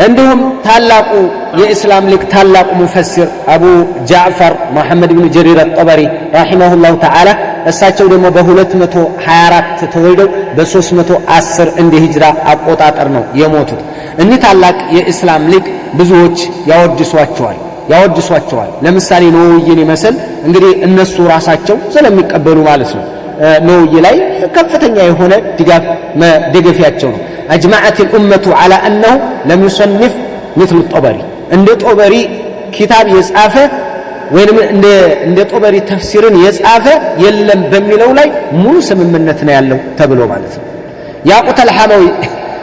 عندهم ታላቁ የእስላም ሊቅ ታላቁ ሙፈሲር አቡ ጃዕፈር መሐመድ ኢብኑ ጀሪር አልጠበሪ ረሂመሁላሁ ተዓላ እሳቸው ደግሞ በ224 ተወልደው በ310 እንደ ሂጅራ አቆጣጠር ነው የሞቱት። እኒህ ታላቅ የእስላም ሊቅ ብዙዎች ያወድሷቸዋል። ለምሳሌ ነውይን ይመስል እንግዲህ እነሱ ራሳቸው ስለሚቀበሉ ማለት ነው ነውይ ላይ ከፍተኛ የሆነ ድጋፍ መደገፊያቸው ነው። أجمعت الأمة على أنه لم يصنف مثل الطبري عند طبري كتاب يصافه وين عند طبري تفسير يصافه يلم بميلو لاي مو سممنتنا ያለው ተብሎ ማለት ነው። ያቁት الحموي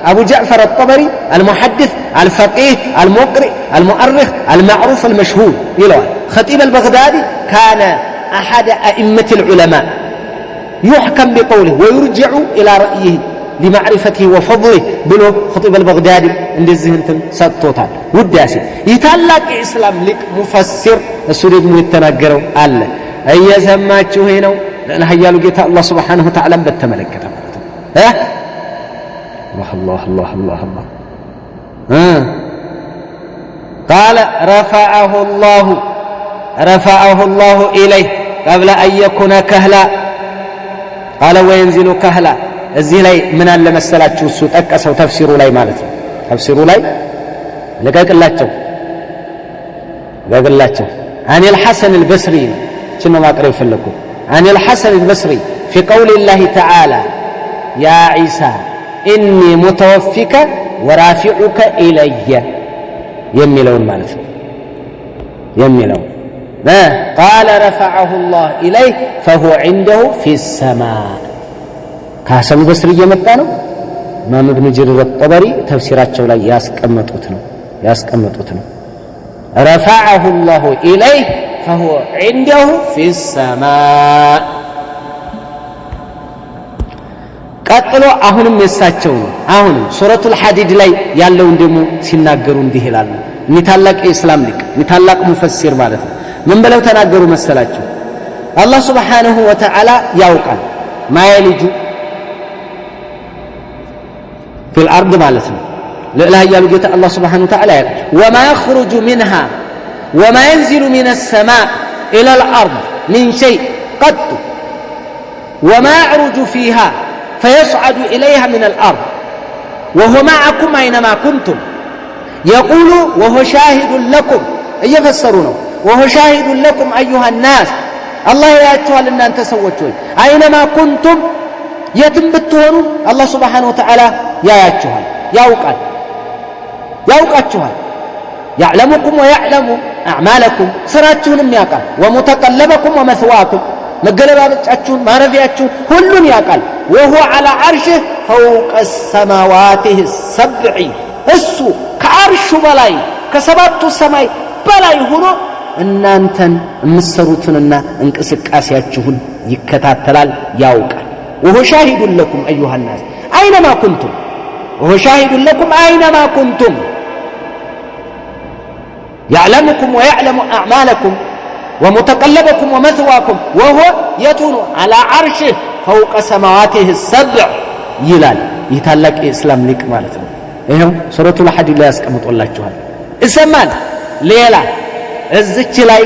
أبو جعفر الطبري المحدث الفقيه المقرئ المؤرخ المعروف المشهور يلوى خطيب البغدادي كان أحد أئمة العلماء يحكم بقوله ويرجع إلى رأيه لمعرفته وفضله بلو خطيب البغدادي እንደዚህ እንትን ሰጥቶታል። ውዳሴ ይታላቅ ኢስላም ሊቅ ሙፈሲር እሱ ደግሞ የተናገረው አለ እየሰማችሁ ነው ለሐያሉ ጌታ አላህ Subhanahu Wa Ta'ala በተመለከተ ማለት ነው። الله قال رفعه الله إليه قبل أن يكون كهلا قال وينزل كهلا እዚህ ላይ ምን አለ መሰላችሁ እሱ ጠቀሰው ተፍሲሩ ላይ ማለት ነው። ተፍሲሩ ላይ ለቀቅላቸው عن الحسن البصري شنو ما قرأ يفلكوا عن الحسن البصري في قول الله تعالى يا عيسى إني متوفيك ورافعك إلي يميلون ማለት ነው يميلون قال رفعه الله إليه فهو عنده في السماء ከሐሰን በስሪ የመጣ ነው። ኢማም ኢብኑ ጀሪር አልጠበሪ ተፍሲራቸው ላይ ያስቀመጡት ነው። رفعه الله إليه فهو عنده في السماء ቀጥሎ አሁንም የሳቸው ነው። አሁንም ሱረቱል ሐዲድ ላይ ያለውን ደግሞ ሲናገሩ እንዲህ ይላሉ። እኒ ታላቅ የእስላም ሊቅ እኒ ታላቅ ሙፈሲር ማለት ነው። ምን ብለው ተናገሩ መሰላችሁ? አላህ Subhanahu Wa Ta'ala ያውቃል ማይልጁ في الأرض مالتنا لا يالو جيت الله سبحانه وتعالى وما يخرج منها وما ينزل من السماء إلى الأرض من شيء قط وما يعرج فيها فيصعد إليها من الأرض وهو معكم أينما كنتم يقول وهو شاهد لكم يفسرونه وهو شاهد لكم أيها الناس الله يأتوها لنا أن تسوتوا أينما كنتم يتم بالتهر الله سبحانه وتعالى ያያችኋል ያውቃችኋል يعلمكم ويعلم أعمالكم ስራችሁንም ያውቃል ومتقلبكم ومثواكم መገለባበጫችሁን ማረፊያችሁን ሁሉን ያውቃል وهو على عرشه فوق السماوات السبع እሱ ከአርሹ በላይ ከሰባቱ ሰማይ በላይ ሆኖ እናንተን የምትሰሩትንና እንቅስቃሴያችሁን ይከታተላል ያውቃል وهو شاهد لكم أيها الناس أينما كنتم وهو شاهد لكم أينما كنتم يعلمكم ويعلم أعمالكم ومتقلبكم ومثواكم وهو يتون على عرشه فوق سماواته السبع يلال يتالك إسلام لك مالتنا إيه سورة الحديد لا يسكمت الله جهال إسمان ليلة الزج لاي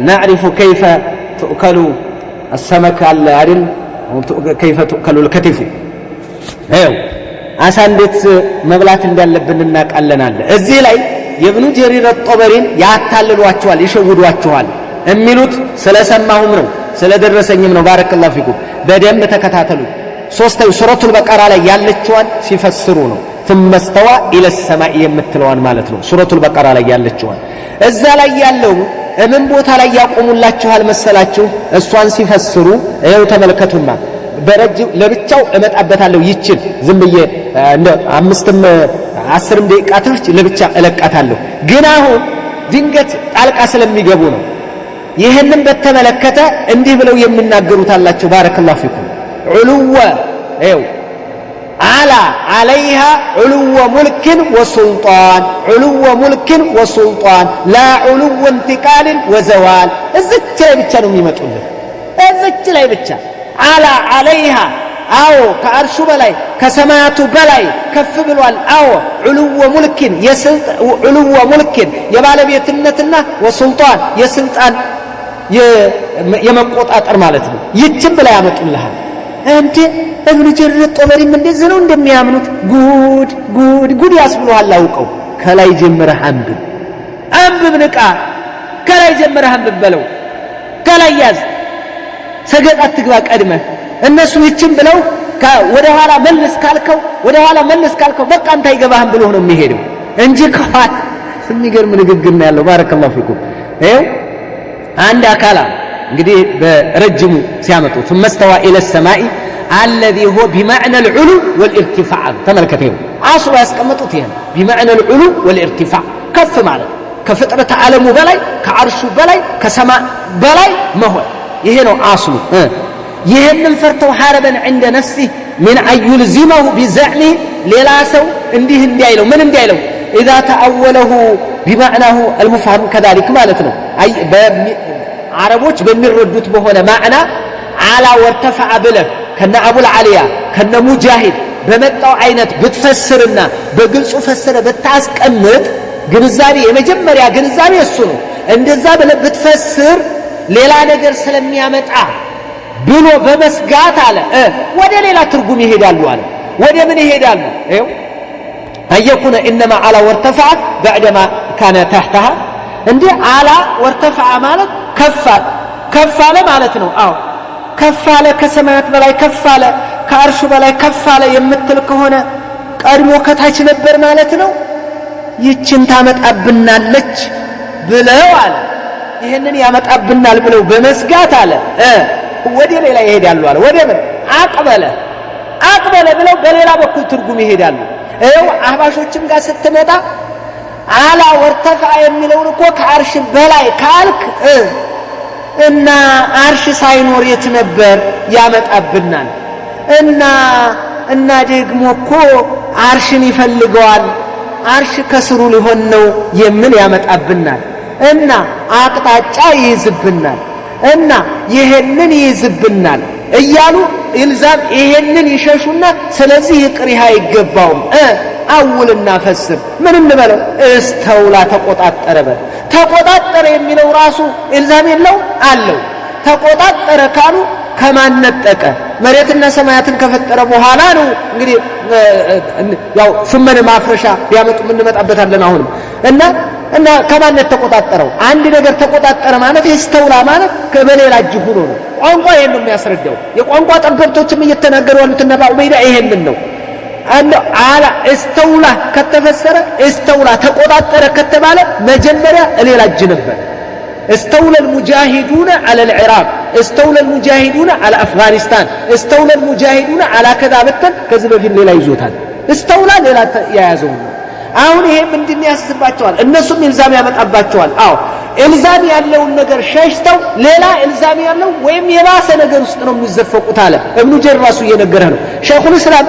نعرف كيف تؤكل السمك العرل كيف تؤكل الكتف عسى እንዴት መብላት እንዳለብን እናውቃለን አለ እዚህ ላይ የኢብኑ ጀሪር አልጠበሪን ያታልሏቸዋል ይሸውዷቸዋል የሚሉት ስለሰማሁም ነው ስለደረሰኝም ነው ባረከላሁ ፊኩም በደንብ ተከታተሉ ሱረቱል በቀራ ላይ ያለችዋን ሲፈስሩ ነው ثم استوى الى السماء የምትለዋን ማለት ነው ሱረቱል በቀራ ላይ ያለችዋን እዛ ላይ ያለው ምን ቦታ ላይ ያቆሙላችኋል መሰላችሁ እሷን ሲፈስሩ ይኸው ተመልከቱና በረጅም ለብቻው እመጣበታለሁ ይችል ዝም ብዬ እንደ 5-10 ደቂቃ ትርች ለብቻ እለቃታለሁ ግን አሁን ድንገት ጣልቃ ስለሚገቡ ነው ይሄንን በተመለከተ እንዲህ ብለው የሚናገሩት አላችሁ ባረከላሁ ፊኩም ዑሉወ ይኸው على عليها علو ملك وسلطان علو ملك وسلطان لا علو انتقال وزوال እዚች ላይ ብቻ ነው የሚመጡልህ እዚች ላይ ብቻ على عليها አዎ ከአርሹ በላይ ከሰማያቱ በላይ ከፍ ብሏል አዎ ዑሉወ ሙልክን የባለቤትነትና ወሱልጣን የስልጣን የመቆጣጠር ማለት ነው ይችን ብላ ያመጡልሃል እንዴ እብኑ ጀሪር ጦበሪም እንደዚህ ነው እንደሚያምኑት ጉድ ያስብሉሃል አውቀው ከላይ ጀምረህ አንብብ ንቃ ከላይ ጀምረህ አንብብ በለው ከላይ ያዝ ሰገጥ አትግባ ቀድመህ እነሱ ይችን ብለው ወደ ኋላ መልስ ካልከው በቃ አንተ አይገባህም ብሎ ነው የሚሄደው እንጂ ከፋት የሚገርም ንግግር ነው ያለው ባረከላሁ ፊኩም ይኸው አንድ አካላ እንግዲህ በረጅሙ ሲያመጡት ثم استوى الى السماء الذي هو بمعنى العلو والارتفاع ተመልከተው አስሩ ያስቀመጡት ይሄን بمعنى العلو والارتفاع ከፍ ማለት ከፍጥረት ዓለሙ በላይ ከአርሹ በላይ ከሰማ በላይ መሆን ይሄ ነው አስሉ ይሄንን ፈርተው ሐረበን عند نفسه من ايلزمه بزعمه ሌላ ሰው እንዲህ እንዲያይለው ምን እንዲያይለው اذا تاوله بمعناه المفهم كذلك ማለት ነው عربوች በሚረዱት በሆነ ማዕና አላ ወርተፈዐ ብለህ ከነ አቡል አልያ ከነ ሙጃሂድ በመጣው አይነት ብትፈስርና በግልጹ ፈስረ ብታስቀምጥ ግንዛቤ የመጀመሪያ ግንዛቤ እሱ ነው እንደዛ ብለህ ብትፈስር ሌላ ነገር ስለሚያመጣ ብሎ በመስጋት አለ ወደ ሌላ ትርጉም ይሄዳሉ አለ ወደ ምን ይሄዳሉ ይኸው አየኩነ انما على وارتفع بعدما كان تحتها እንዴ አላ ወርተፈዐ ማለት ከፋለ ማለት ነው አዎ ከፋለ ከሰማያት በላይ ከፋለ ከአርሹ በላይ ከፋለ የምትል ከሆነ ቀድሞ ከታች ነበር ማለት ነው ይችን ታመጣብናለች ብለው አለ ይሄንን ያመጣብናል ብለው በመስጋት አለ ወደ ሌላ ይሄዳሉ አለ ወደ ምን አቅበለ ብለው በሌላ በኩል ትርጉም ይሄዳሉ ይኸው አህባሾችም ጋር ስትመጣ አላ ወርተፈዐ የሚለውን እኮ ከአርሽ በላይ ካልክ እና አርሽ ሳይኖር የት ነበር ያመጣብናል እና ደግሞ እኮ አርሽን ይፈልገዋል አርሽ ከስሩ ሊሆን ነው የምን ያመጣብናል እና አቅጣጫ ይይዝብናል እና ይሄንን ይይዝብናል እያሉ ኢልዛም ይሄንን ይሸሹና ስለዚህ ይቅሪሃ ይገባውም አውልና ፈስር ምን እንበለው እስተውላ ተቆጣጠረ የሚለው ራሱ ኢልዛም የለው አለው ተቆጣጠረ ካሉ ከማነጠቀ መሬትና ሰማያትን ከፈጠረ በኋላ ነው እንግዲህ ያው ስመነ ማፍረሻ ያመጡ ምን እንመጣበታለን አሁን እና ከማነት ተቆጣጠረው አንድ ነገር ተቆጣጠረ ማለት እስተውላ ማለት ከበሌላ እጅ ሆኖ ነው ቋንቋ ይሄን ነው የሚያስረዳው የቋንቋ ጠበብቶችም እየተናገሩ ያሉት እና ባኡበይዳ ይሄንን ነው አንደ አላ እስተውላ ከተፈሰረ እስተውላ ተቆጣጠረ ከተባለ መጀመሪያ ሌላ እጅ ነበር استولى المجاهدون على العراق استولى المجاهدون على أفغانستان استولى المجاهدون على كذا بتن كذب في الليلة يزوتان استولى ليلة يازون አሁን ይሄ ምንድነው ያስባቸዋል እነሱም ኢልዛም ያመጣባቸዋል አዎ ኢልዛም ያለው ነገር ሸሽተው ሌላ ኢልዛም ያለው ወይም የባሰ ነገር ውስጥ ነው የሚዘፈቁት አለ ኢብኑ ጀሪር ራሱ እየነገረ ነው ሸይኹል እስላም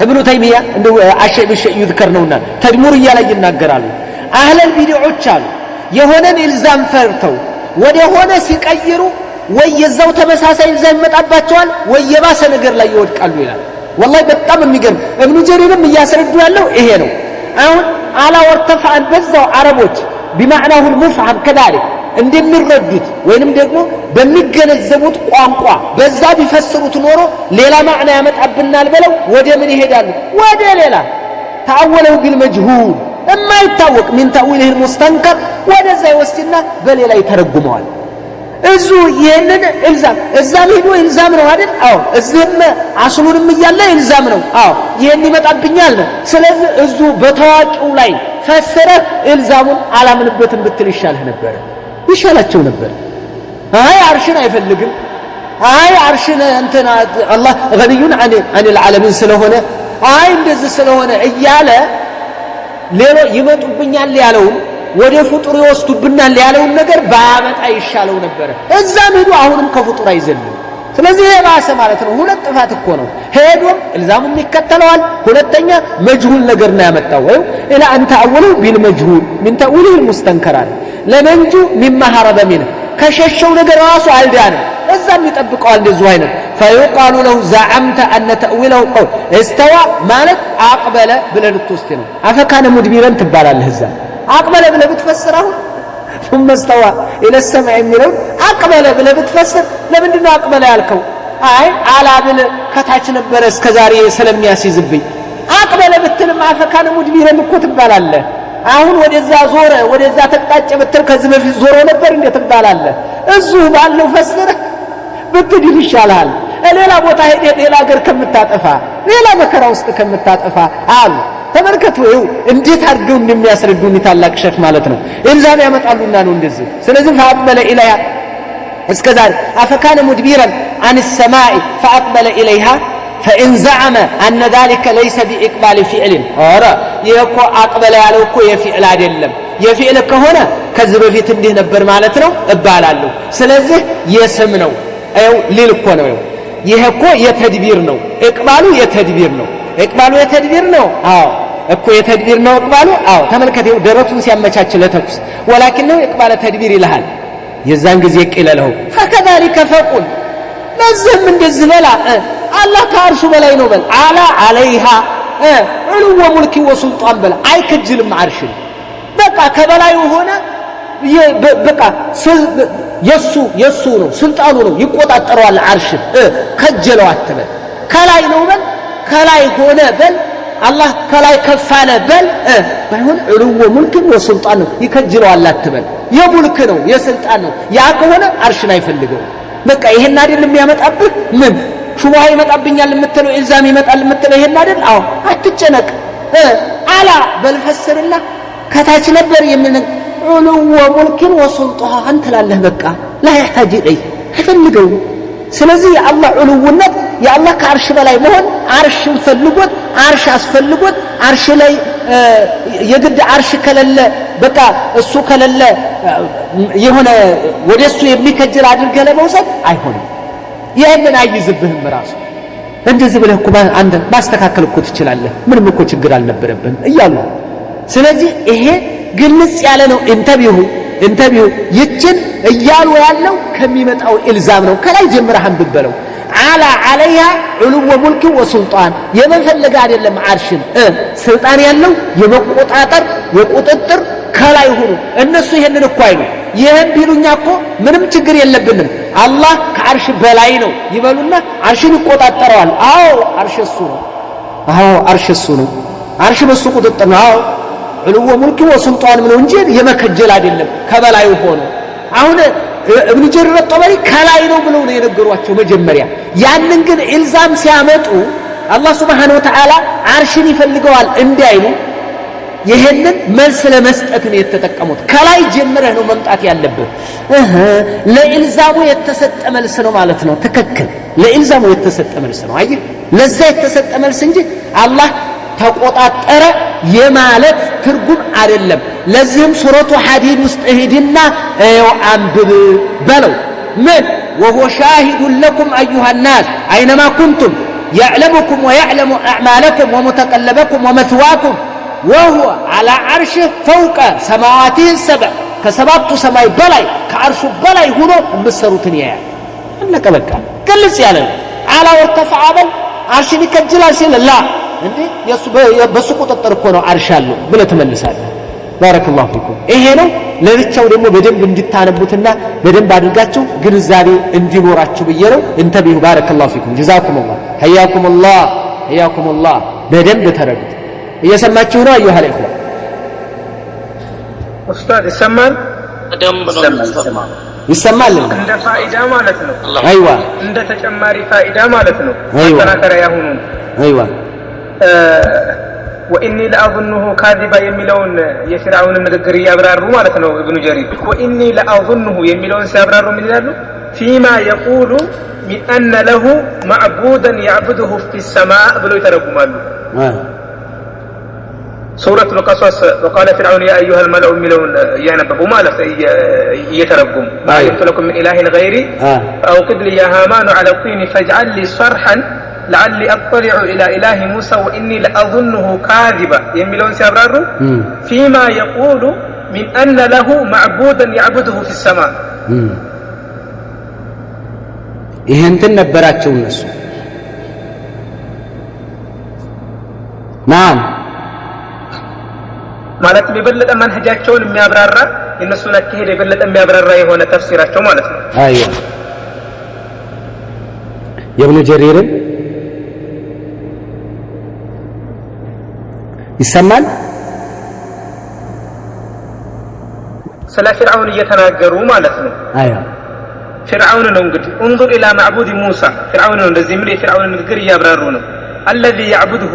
ኢብኑ ተይሚያ እንደው አሸይ በሸይ ይذكر ነውና ተድሙርያ ላይ ይናገራሉ አህለል ቢድዖች አሉ የሆነን ኢልዛም ፈርተው ወደ ሆነ ሲቀይሩ ወይ የዛው ተመሳሳይ ኢልዛም ይመጣባቸዋል ወይ የባሰ ነገር ላይ ይወድቃሉ ይላል والله በጣም የሚገርም ኢብኑ ጀሪርም እያስረዱ ያለው ይሄ ነው አሁን አላ ወርተፈዐ በዛው አረቦች بمعناه المفهم كذلك እንደሚረዱት ወይንም ደግሞ በሚገነዘቡት ቋንቋ በዛ ቢፈስሩት ኖሮ ሌላ ማዕና ያመጣብናል ብለው ወደ ምን ይሄዳሉ ወደ ሌላ ተአወለው بالمجهول እማ ይታወቅ ምን ተአዊልህ المستنكر ወደዛ ይወስድና በሌላ ይተረጉመዋል እዙ ይሄንን ኢልዛም እዛም ሄዶ ኢልዛም ነው አይደል አዎ እዚህም አስሉንም ይያለ ኢልዛም ነው አዎ ይሄን ይመጣብኛል ነው ስለዚህ እዙ በታዋቂው ላይ ፈሰረ ኢልዛሙን አላምንበትም ብትል ይሻላቸው ነበር አይ አርሽን አይፈልግም አይ አርሽን እንትና አላህ ገኒዩን عن العالمين ስለሆነ አይ እንደዚህ ስለሆነ እያለ ሌላ ይመጡብኛል ያለው ወደ ፍጡር ይወስዱብናል ያለውን ነገር ባያመጣ ይሻለው ነበር እዛም ሄዱ አሁንም ከፍጡር አይዘልም ስለዚህ የባሰ ማለት ነው ሁለት ጥፋት እኮ ነው ሄዶም ኢልዛሙን ይከተለዋል ሁለተኛ መጅሁል ነገር ነው ያመጣው ወይ ኢላ አንተ አወሉ ቢል መጅሁል ምን ተውሊህ المستنكرات ለመንጁ مما هرب منه ከሸሸው ነገር ራሱ አልዳንም እዛም ይጠብቀዋል እንደዚህ አይነት فيقال له زعمت ان تاويله قول استوى ማለት አቅበለ ብለህ ልትወስድ ነው አፈካነ ሙድቢረን ትባላለህ እዛ አቅበለ ብለህ ብትፈስረው ثم استوى الى السماء የሚለው አቅበለ ብለህ ብትፈስር ለምንድን ነው አቅበለ ያልከው አይ አላብል ከታች ነበር እስከዛሬ ስለሚያስይዝብኝ አቅበለ ብትልም አፈካነ ሙድቢረን እኮ ትባላለህ አሁን ወደዛ ዞረ ወደዛ ተጣጨ ብትል ከዚህ በፊት ዞሮ ነበር እንዴ ትባላለህ እዚሁ ባለው ፈስረ ብትድል ይሻላል ሌላ ቦታ ሄደ ሌላ ሀገር ከምታጠፋ ሌላ መከራ ውስጥ ከምታጠፋ አሉ ተመልከቱ ይው እንዴት አድርገው እንደሚያስረዱን ታላቅ ሸክ ማለት ነው ኢልዛም ያመጣሉና ነው እንደዚህ ስለዚህ فأقبل إليها እስከዛሬ አፈካነ ሙድቢረን عن السماء فأقبل إليها فإن زعم أن ذلك ليس بإقبال فعل أرى يكو أقبل عليكو يفعل አይደለም የፊዕል ከሆነ ከዚህ በፊት እንዲህ ነበር ማለት ነው እባላለሁ ስለዚህ የስም ነው አይው ሊል እኮ ነው ይሄ እኮ የተድቢር ነው እቅባሉ የተድቢር ነው እቅባሉ የተድቢር ነው አዎ እኮ የተድቢር ነው እቅባሉ አዎ ተመልከተው ደረቱን ሲያመቻች ለተኩስ ወላኪን ነው እቅባለ ተድቢር ይልሃል የዛን ጊዜ ይቀለለው فكذلك فقل ለዝም እንደዚህ በላ አላህ ከአርሹ በላይ ነው በል አላ عليها علو ملك وسلطان በላ አይከጅልም አርሽ በቃ ከበላይ ሆነ በቃ የሱ ነው ስልጣኑ ነው ይቆጣጣራል አርሽ ከጀለው አትበል ከላይ ነው በል ከላይ ሆነ በል አላህ ከላይ ከፋለ በል ባይሆን علو ملك وسلطان ነው ይከጅለው አትበል የሙልክ ነው የስልጣን ነው ያ ከሆነ አርሽን አይፈልገው በቃ ይሄን አይደል የሚያመጣብህ ምን ሹባህ ይመጣብኛል የምትለው ኢልዛም ይመጣል የምትለው ይሄን አይደል አዎ አትጨነቅ አላ በልፈስርና ከታች ነበር የምን علو ملك وسلطان ትላለህ በቃ لا يحتاج إليه አይፈልገው ስለዚህ የአላህ ዑሉውነት የአላህ ከአርሽ በላይ መሆን አርሽን ፈልጎት አርሽ አስፈልጎት አርሽ ላይ የግድ አርሽ ከለለ በቃ እሱ ከለለ የሆነ ወደሱ የሚከጅል አድርገህ ለመውሰድ አይሆንም ይሄንን አይዝብህም ራሱ እንደዚህ ብለህ እኮ አንተ ማስተካከል እኮ ትችላለህ ምንም እኮ ችግር አልነበረብህም እያሉ ስለዚህ ይሄ ግልጽ ያለ ነው እንተቢሁ ይችን እያሉ ያለው ከሚመጣው ኢልዛም ነው ከላይ ጀምረህ አንብበለው على عليها علو ملك وسلطان የመፈለገ አይደለም አርሽን ስልጣን ያለው የመቆጣጠር የቁጥጥር ከላይ ሆኖ እነሱ ይሄንን እኮ አይሉ ይሄን ቢሉኛ እኮ ምንም ችግር የለብንም አላህ ከአርሽ በላይ ነው ይበሉና አርሽን ይቆጣጠራል አዎ አርሽ እሱ ነው አርሽ በሱ ቁጥጥር ነው አዎ علو ملك وسلطان ነው እንጂ የመከጀል አይደለም ከበላይ ሆኖ አሁን ابن جرير الطبري ከላይ ነው ብለው ነው የነገሯቸው መጀመሪያ ያንን ግን ኢልዛም ሲያመጡ አላህ Subhanahu Wa Ta'ala አርሽን ይፈልገዋል እንዳይሉ ይሄንን መልስ ለመስጠት ነው የተጠቀሙት ከላይ ጀምረህ ነው መምጣት ያለበት ለኢልዛሙ የተሰጠ መልስ ነው ማለት ነው ትክክል ለኢልዛሙ የተሰጠ መልስ ነው አይ ለዛ የተሰጠ መልስ እንጂ አላህ ተቆጣጠረ የማለት ትርጉም አይደለም ለዚህም ሱረቱ ሐዲድ ውስጥ ሄድና አንብብ በለው ምን وهو شاهد لكم ايها الناس اينما كنتم يعلمكم ويعلم اعمالكم ومتقلبكم ومثواكم وهو على عرشه فوق سماواته السبع كسبعة سماء بلاي كعرش بلاي ሆኖ መስሩትን ያያል እንከ በቃ ግልጽ ያለ على ارتفع بل عرشን ይከጅላል ሲል ላ እንዴ በሱ ቁጥጥር እኮ ነው አርሽ ያለው ብለህ ተመልሳለህ ባረከላሁ ፊኩም ይሄ ነው ለብቻው ደግሞ በደንብ እንድታነቡትና በደንብ አድርጋችሁ ግንዛቤ እንዲኖራችሁ በየነው እንተቢሁ ባረከላሁ ፊኩም ጀዛኩሙላህ ሐያኩሙላህ በደንብ ተረዱት እየሰማችሁ ነው አዩሃ ለይኹ ኡስታዝ ይሰማል ይሰማል እንደ ፋኢዳ ማለት ነው አይዋ እንደ ተጨማሪ ፋኢዳ ማለት ነው ተናከረ ያሁኑ አይዋ واني لاظنه كاذبا የሚለውን የፍርዓውን ንግግር ያብራሩ ማለት ነው ኢብኑ ጀሪር واني لاظنه የሚለውን ሲያብራሩ ምን ይላሉ فيما يقول من ان له معبودا يعبده في السماء ብለው ይተረጉማሉ سورة القصص وقال فرعون يا أيها الملأ የሚለውን ያነበቡ ማለት እየተረጉም ما يملك من إله غيري فأوقد لي يا هامان على الطين فاجعل لي صرحا لعلي أطلع إلى إله موسى وإني لأظنه كاذبا يميلون سيابرارو فيما يقول من أن له معبودا يعبده في السماء ይሄንትን ነበራቸው እነሱ ናም ማለት የበለጠ መንሀጃቸውን የሚያብራራ የነሱን አካሄድ የበለጠ የሚያብራራ የሆነ ተፍሲራቸው ማለት ነው አይዋ የኢብኑ ጀሪርን ይሰማል ስለ ፍርዓውን እየተናገሩ ማለት ነው አይዋ ፍርዓውን ነው እንግዲህ انظر الى معبود موسى ፍርዓውን ነው እንደዚህ ምን የፍርዓውን ንግግር እያብራሩ ነው الذي يعبده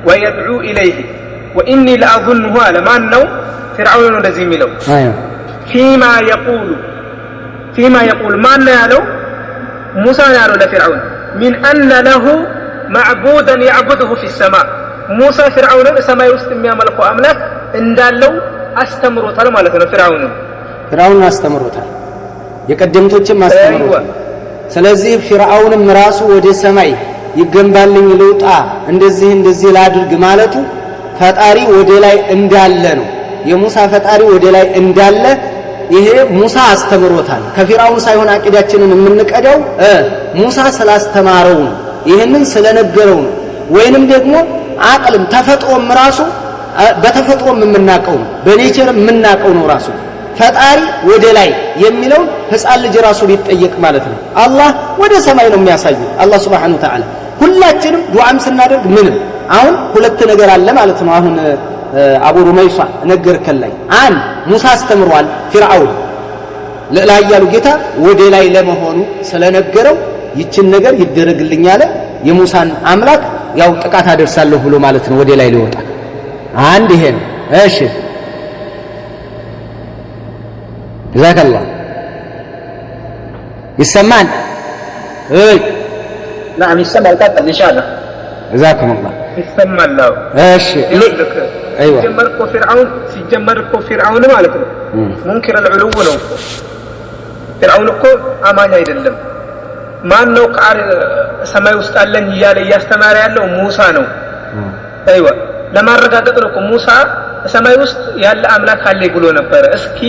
ويدعو اليه واني لاظنه على ما انه فرعون ነው እንደዚህ የሚለው አይዋ فيما يقول ما ነው ያለው موسى ያለው ለፍርዓውን من ان له معبودا يعبده في السماء موسى فرعون ሰማይ ውስጥ የሚያመልከው አምላክ እንዳለው አስተምሮታል ማለት ነው ፍርዓውን አስተምሮታል የቀደምቶችም አስተምሮታል ስለዚህ ፍርዓውንም ራሱ ወደ ሰማይ ይገንባልኝ ልውጣ እንደዚህ ላድርግ ማለቱ ፈጣሪ ወደ ላይ እንዳለ ነው የሙሳ ፈጣሪ ወደ ላይ እንዳለ ይሄ ሙሳ አስተምሮታል ከፍርዓውን ሳይሆን አቂዳችንን የምንቀደው ሙሳ ስላስተማረው ነው ይሄንን ስለነገረው ነው ወይንም ደግሞ አቅልም ተፈጥሮም ራሱ በተፈጥሮም የምናቀው ነው በኔቸር የምናቀው ነው ራሱ ፈጣሪ ወደ ላይ የሚለው ህፃን ልጅ ራሱ ሊጠየቅ ማለት ነው አላህ ወደ ሰማይ ነው የሚያሳየው አላህ Subhanahu Wa Ta'ala ሁላችንም ዱዓም ስናደርግ ምንም አሁን ሁለት ነገር አለ ማለት ነው አሁን አቡ ሩመይሳ ነገርከላይ አንድ ሙሳ አስተምሯል ፍርዓውን ለላይ ያሉ ጌታ ወደ ላይ ለመሆኑ ስለነገረው ይችን ነገር ይደረግልኝ አለ የሙሳን አምላክ ያው ጥቃት አደርሳለሁ ብሎ ማለት ነው ወደ ላይ ሊወጣ አንድ ይሄን እሺ ጀዛከላህ ይሰማል نعم يسمع القطع ان شاء الله جزاكم الله يسمع الله ايش ايوه ሲጀመርኮ ፍርዓውን ማለት ነው ሙንከር العلو ነው ፍርዓውን እኮ አማኝ አይደለም ማን ነው ሰማይ ውስጥ አለኝ እያለ ያስተማረ ያለው ሙሳ ነው አይዋ ለማረጋገጥ ነው እኮ ሙሳ ሰማይ ውስጥ ያለ አምላክ አለ ብሎ ነበር እስኪ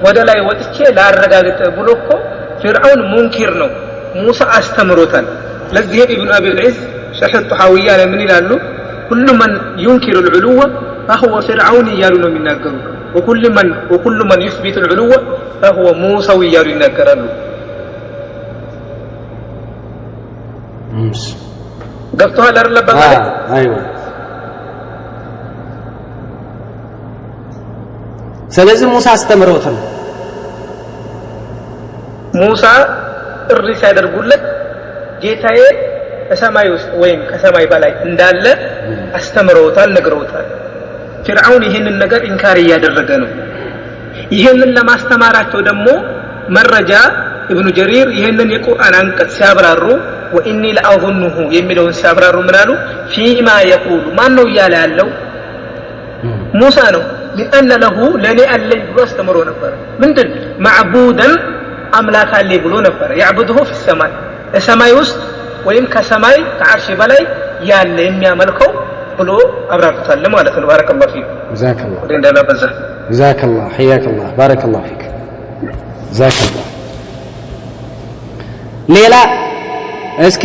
ወደ ላይ ወጥቼ ላረጋግጥ ብሎ እኮ ፍርዓውን ሙንከር ነው ሙሳ አስተምሮታል ለዚህ ኢብኑ አቢ العز شرح الطحاوية من ይላሉ كل من ينكر العلو فهو فرعون እያሉ ነው የሚናገሩ وكل من يثبت العلو فهو موسى እያሉ ይናገራሉ ገብቷል አይደል በማለት አይዋ ስለዚህ ሙሳ አስተምሮታል ሙሳ ጥሪ ሲያደርጉለት ጌታዬ ከሰማይ ውስጥ ወይም ከሰማይ በላይ እንዳለ አስተምሮታል ነግሮታል ፍርዓውን ይሄንን ነገር ኢንካር ያደረገ ነው ይሄንን ለማስተማራቸው ደግሞ መረጃ ኢብኑ ጀሪር ይሄንን የቁርአን አንቀጽ ሲያብራሩ ወኢኒ ለአظنه የሚለውን ሲያብራሩ ምን አሉ ፊማ يقول ማን ነው ያለ ያለው ሙሳ ነው لأن له ለኔ አለኝ ብሎ አስተምሮ ነበር ምንድን معبودا አምላክ አለ ብሎ ነበር يعبده في السماء السماء ውስጥ ወይም ከሰማይ ከዓርሽ በላይ ያለ የሚያመልከው ብሎ አብራርቷል ማለት ነው ባረከላሁ ፊክ ጀዛከላህ እንደና በዛ ጀዛከላህ حياكالله ባረከላሁ ፊክ ጀዛከላህ ሌላ እስኪ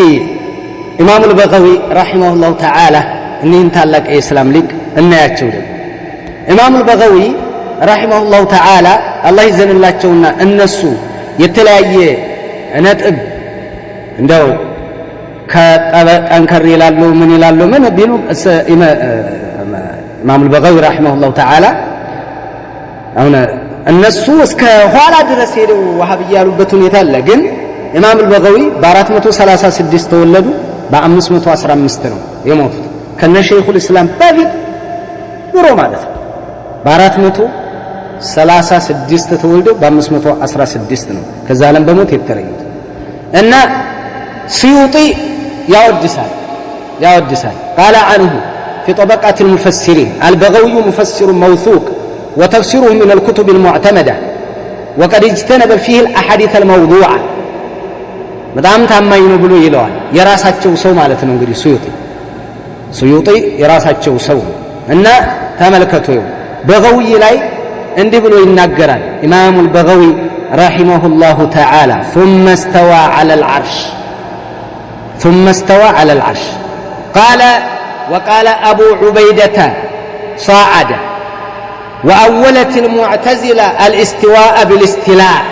ኢማሙ አልበጋዊ ረሂመሁላሁ ተዓላ እኒህን ታላቅ የእስላም ሊቅ እናያቸው ደግሞ ኢማሙ አልበጋዊ ረሂመሁላሁ ተዓላ አላህ ይዘንላቸውና እነሱ የተለያየ ነጥብ እንደው ከጠንከር ይላሉ ምን ይላሉ ምን ቢሉ ኢማሙ አልበጋዊ ረሂመሁላሁ ተዓላ አሁን እነሱ እስከ ኋላ ድረስ ሄደው ወሃብያ ያሉበት ሁኔታ አለ ግን ኢማም አልበጋዊ በ436 ተወለዱ በ515 ነው የሞቱት ከነ ሸይኹል እስላም በፊት ድሮ ማለት ነው በ436 ተወልደው በ516 ነው ከዛ ዓለም በሞት የተለዩት እና ሲዩጢ ያወድሳል قال عنه في طبقات المفسرين البغوي مفسر موثوق وتفسيره من الكتب المعتمدة وقد اجتنب فيه الأحاديث الموضوعة በጣም ታማኝ ነው ብሎ ይለዋል የራሳቸው ሰው ማለት ነው እንግዲህ ሱዩጢ የራሳቸው ሰው እና ተመልከቱ በገዊ ላይ እንዲህ ብሎ ይናገራል ኢማሙ አልበጋዊ رحمه الله تعالى ثم استوى على العرش قال وقال أبو عبيدة صاعد وأولت المعتزلة الاستواء بالاستلاء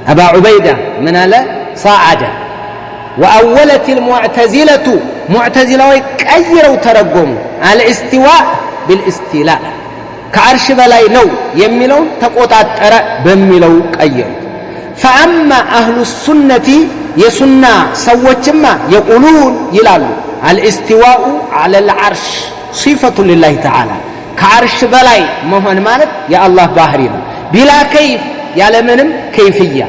أبا عبيدة من لا صاعد وأولت المعتزلة معتزلة كأيروا ترقموا على الاستواء بالاستلاء كعرش بلاي نو يميلون تقوطات أرى بميلو كأيروا فأما أهل السنة يسنى سوتما يقولون يلالو الاستواء على العرش صفة لله تعالى كعرش بلاي مهن مالك يا الله باهرين بلا كيف يعلمنم كيفية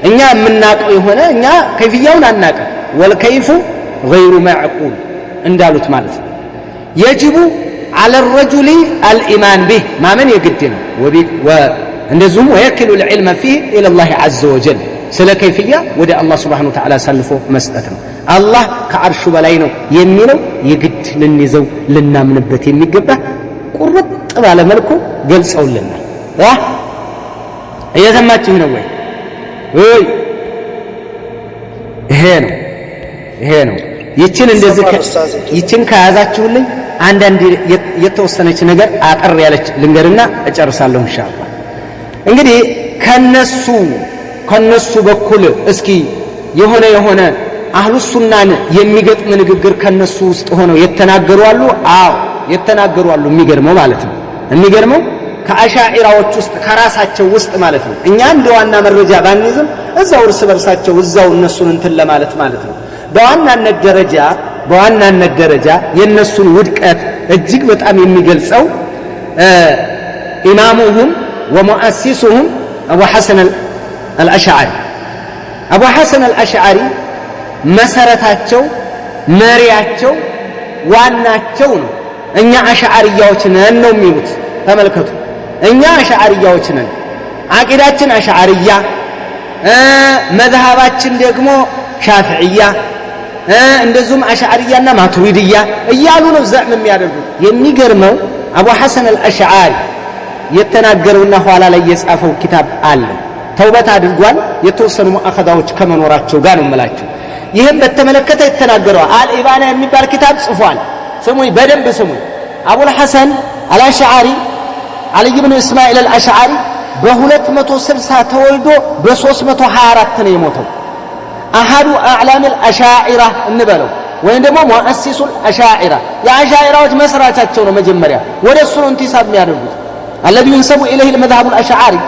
إننا مناقع هنا إننا كيفية ونناقع والكيف غير معقول اندالوت مالك يجب على الرجل الإيمان به ما من يقدنا وندزم ويكل العلم فيه إلى الله عز وجل سلا كيفية ودى الله سبحانه وتعالى سلفه مسألة الله كعرش بلاينه يمينه يقد للنزو لنا من البتين مقبه قرط على ملكه قلصوا لنا إذا ثماتي هنا وين هنا يتشن እንደዚህ ይችን ከያዛችሁልኝ አንድ የተወሰነች ነገር አቀር ያለች ልንገርና እጨርሳለሁ ኢንሻአላህ እንግዲህ ከነሱ በኩል እስኪ የሆነ አህሉ ሱናን የሚገጥም ንግግር ከነሱ ውስጥ ሆነው የተናገሩ አሉ አዎ የተናገሩ አሉ የሚገርመው ማለት ነው የሚገርመው ከአሻኢራዎች ውስጥ ከራሳቸው ውስጥ ማለት ነው እኛ እንደዋና መረጃ ባንይዝም እዛው እርስ በርሳቸው እዛው እነሱን እንትን ለማለት ማለት ነው በዋናነት ደረጃ የነሱን ውድቀት እጅግ በጣም የሚገልጸው ኢማሙሁም ወሙአሲሱሁም አቡ ሐሰን አልአሽዓሪ መሰረታቸው መሪያቸው ዋናቸው ነው እኛ አሽዓሪያዎች ነን ነው የሚሉት ተመልከቱ እኛ አሽዓሪያዎች ነን አቂዳችን አሽዓሪያ መዝሃባችን ደግሞ ሻፊዒያ እንደዚሁም አሽዓሪያና ማቱሪዲያ እያሉ ነው ዘዕም የሚያደርጉት የሚገርመው አቡ ሐሰን አልአሽዓሪ የተናገረውና ኋላ ላይ የጻፈው ኪታብ አለ ተውበት አድርጓል የተወሰኑ ሙአኸዳዎች ከመኖራቸው ጋር ነው የምላችሁ ይሄን በተመለከተ የተናገረው አልኢባና የሚባል ኪታብ ጽፏል ስሙኝ በደንብ ስሙኝ አቡ ሐሰን አልአሽዓሪ علي بن إسماعيل الأشعري ب260 ተወልዶ በ324 ነው የሞተው أحد أعلام الأشاعرة እንበለው ወይም ደግሞ مؤسس الأشاعرة የአሻዒራዎች መስራቻቸው ነው መጀመሪያ ወደ እሱ ነው እንቲሳብ የሚያደርጉት الذي ينسب إليه المذهب الأشعري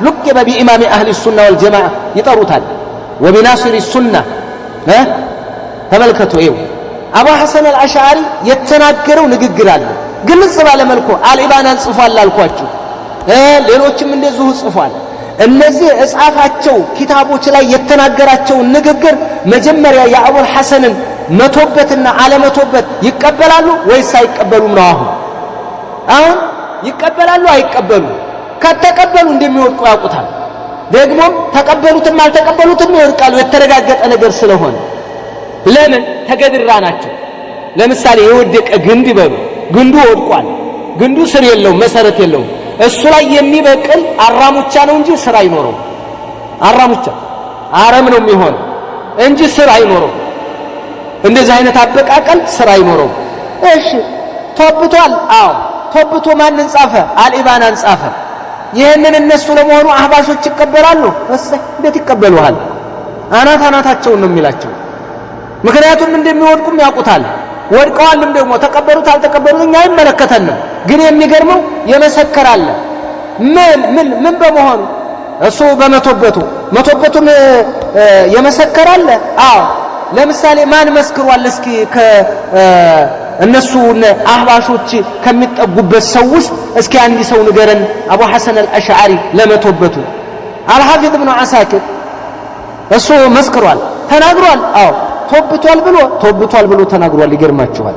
لقب بإمام أهل السنة والجماعة يطሩታል وبناصر السنة ተመልከቱ ይው አቡ ሐሰን አልአሽዓሪ የተናገረው ንግግር አለ ግልጽ ባለ መልኩ አልኢባናን ጽፏል አልኳችሁ ሌሎችም እንደዚሁ ጽፏል እነዚህ እጻፋቸው ኪታቦች ላይ የተናገራቸው ንግግር መጀመሪያ የአቡ ሐሰንን መቶበትና አለመቶበት ይቀበላሉ ወይስ አይቀበሉም ነው አሁን ይቀበላሉ አይቀበሉ ከተቀበሉ እንደሚወድቁ ያውቁታል ደግሞ ተቀበሉትም አልተቀበሉትም ይወድቃሉ የተረጋገጠ ነገር ስለሆነ ለምን ተገድራ ናቸው ለምሳሌ የወደቀ ግንድ ይበሉ ግንዱ ወድቋል ግንዱ ስር የለው መሰረት የለው እሱ ላይ የሚበቅል አራሙቻ ነው እንጂ ስር አይኖረው አራሙቻ አረም ነው የሚሆን እንጂ ስር አይኖረው እንደዚህ አይነት አበቃቀል ስር አይኖረው እሺ ተወብቷል አዎ ተወብቶ ማንን ጻፈ አልኢባናን ጻፈ ይሄንን እነሱ ለመሆኑ አህባሾች ይቀበላሉ እንዴት ይቀበሉሃል አናታቸው ነው የሚላቸው ምክንያቱም እንደሚወድቁም ያውቁታል ወድቀዋልም ደግሞ ተቀበሉት አልተቀበሉት እኛ አይመለከተንም ግን የሚገርመው የመሰከራለ ምን በመሆኑ እሱ መቶበቱን የመሰከራለ አዎ ለምሳሌ ማን መስክሯል እስኪ ከእነሱ አህባሾች ከሚጠጉበት ሰው ውስጥ እስኪ አንድ ሰው ንገረን አቡ ሐሰን አልአሽዓሪ ለመቶበቱ አልሐፊዝ ኢብኑ አሳኪር እሱ መስክሯል ተናግሯል አዎ ተወብቷል ብሎ ተናግሯል ይገርማችኋል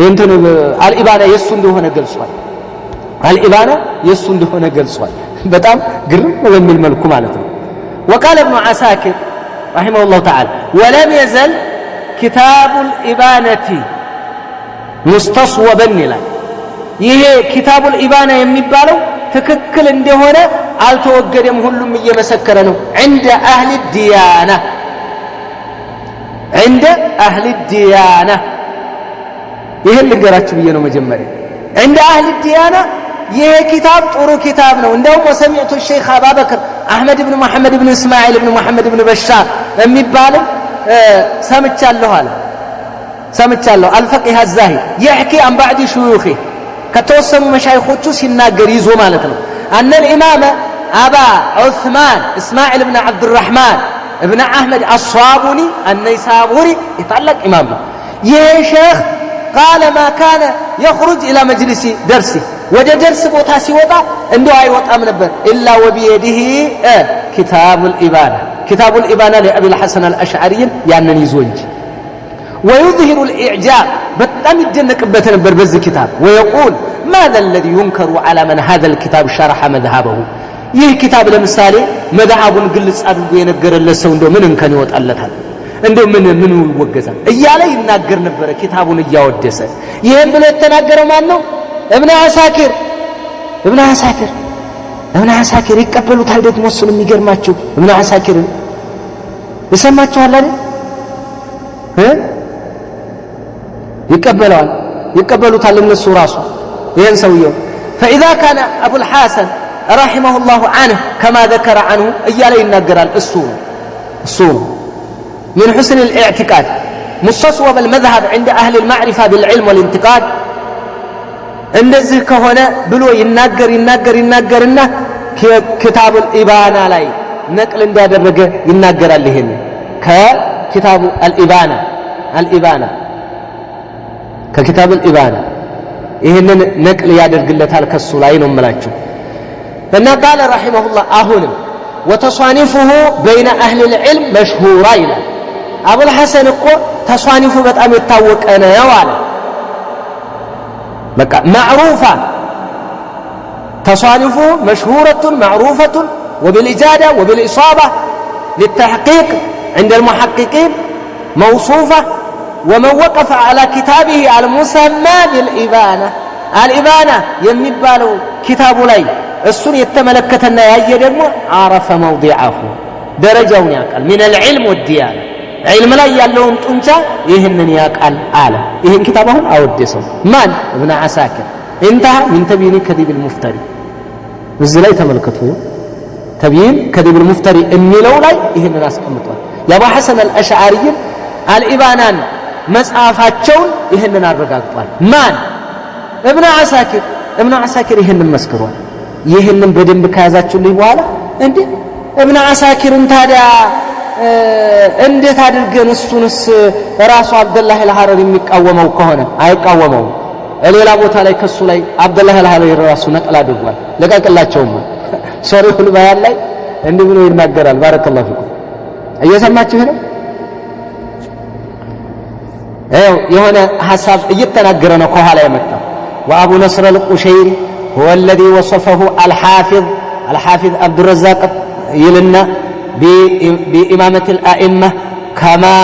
እንትን አልኢባና የሱ እንደሆነ ገልጿል በጣም ግርም በሚል መልኩ ማለት ነው وقال ابن عساكر رحمه الله تعالى ولم يزل كتاب الإبانة مستصوبا ይላል ይሄ ኪታቡል ኢባና የሚባለው ትክክል እንደሆነ አልተወገደም ሁሉም እየመሰከረ ነው عند اهل الديانه عند اهل الديانه ይሄን ልንገራችሁ ብዬ ነው መጀመሪያ عند اهل الديانه ይሄ ኪታብ ጥሩ ኪታብ ነው እንደውም ወሰሚዕቱ ሼኽ አባበክር አህመድ ኢብኑ መሐመድ ኢብኑ እስማኤል ኢብኑ መሐመድ ኢብኑ በሻር የሚባል ሰምቻለሁ አለ ሰምቻለሁ አልፈቂህ አዛሂ يحكي عن بعض شيوخه ከተወሰኑ መሻይኾቹ ሲናገር ይዞ ማለት ነው أن الإمام أبا عثمان إسماعيل بن عبد الرحمن ابن أحمد الصابوني النيسابوري يتعلق إمامه يا شيخ قال ما كان يخرج إلى مجلس درسه وجد درس بوتاسي وطا عنده أي وطا من البر إلا وبيده كتاب الإبانة كتاب الإبانة لأبي الحسن الأشعري يعني يزوج ويظهر الإعجاب بتم الجنة بتن بربز كتاب ويقول ماذا الذي ينكر على من هذا الكتاب شرح مذهبه ይህ ኪታብ ለምሳሌ መذهቡን ግልጽ አድርጎ የነገረለት ሰው እንደው ምን እንከን ይወጣለታል እንደው ምን ይወገዛል እያለ ይናገር ነበር ኪታቡን እያወደሰ ይሄን ብሎ የተናገረው ማን ነው እብነ አሳኪር ይቀበሉታል ደግሞ እሱን የሚገርማችሁ እብነ አሳኪር ይሰማችኋል አይደል ይቀበሉታል እነሱ ራሱ ይሄን ሰውየው فإذا كان أبو الحسن رحمه الله عنه كما ذكر عنه إياله ينقرال الصور من حسن الاعتقاد مستصوب المذهب عند أهل المعرفة بالعلم والانتقاد እንደዚህ ከሆነ ብሎ ይናገርና كتاب الإبانة ላይ ነቅል እንዳደረገ ይናገራል ይሄን ከኪታቡ الإبانة ከኪታቡ الإبانة ይሄንን ነቅል ያደርግለታል ከሱ ላይ ነው የምላችሁ እና قال رحمه الله አሁንም وتصانيفه بين أهل العلم مشهورة ይላል أبو الحسن እኮ تصانيفه በጣም የታወቀ ነው አለ በቃ معروفة تصانيفه مشهورة معروفة وبالإجادة وبالإصابة للتحقيق عند المحققين موصوفة ومن وقف على كتابه المسمى بالإبانة የሚባለው ኪታቡ ላይ እሱን የተመለከተና ያየ ደግሞ عرف موضعه ደረጃውን ያውቃል من العلم والديانة علم ላይ ያለውን ጡንቻ ይሄንን ያውቃል አለ ይሄን ኪታብ አሁን አወደሰው ማን ابن عساكر انتهى من تبيين كذب المفتري እዚህ ላይ ተመልከቱ تبيين كذب المفتري የሚለው ላይ ይሄንን አስቀምጧል የአቡ ሐሰን አልአሽዓሪ الإبانة መጽሐፋቸውን ይሄንን አረጋግጧል ማን ابن عساكر ይሄንን መስክሯል ይሄንን በደንብ ከያዛችሁልኝ በኋላ እንዴ ابن عساكርን ታዲያ እንዴት አድርገን እሱንስ ራሱ አብደላህ አልሐረሪ የሚቃወመው ከሆነ አይቃወመው ሌላ ቦታ ላይ ከሱ ላይ አብደላህ አልሐረሪ ራሱ ነቅል አድርጓል ለቀቅላቸውም ሶሪሁል በያን ላይ እንዲህ ብሎ ይናገራል ባረከላሁ ፊኩም እየሰማችሁ ነው የሆነ ሐሳብ እየተናገረ ነው ከኋላ የመጣው وابو نصر القشيري هو الذي وصفه الحافظ عبد الرزاق يلنا بإمامة الأئمة كما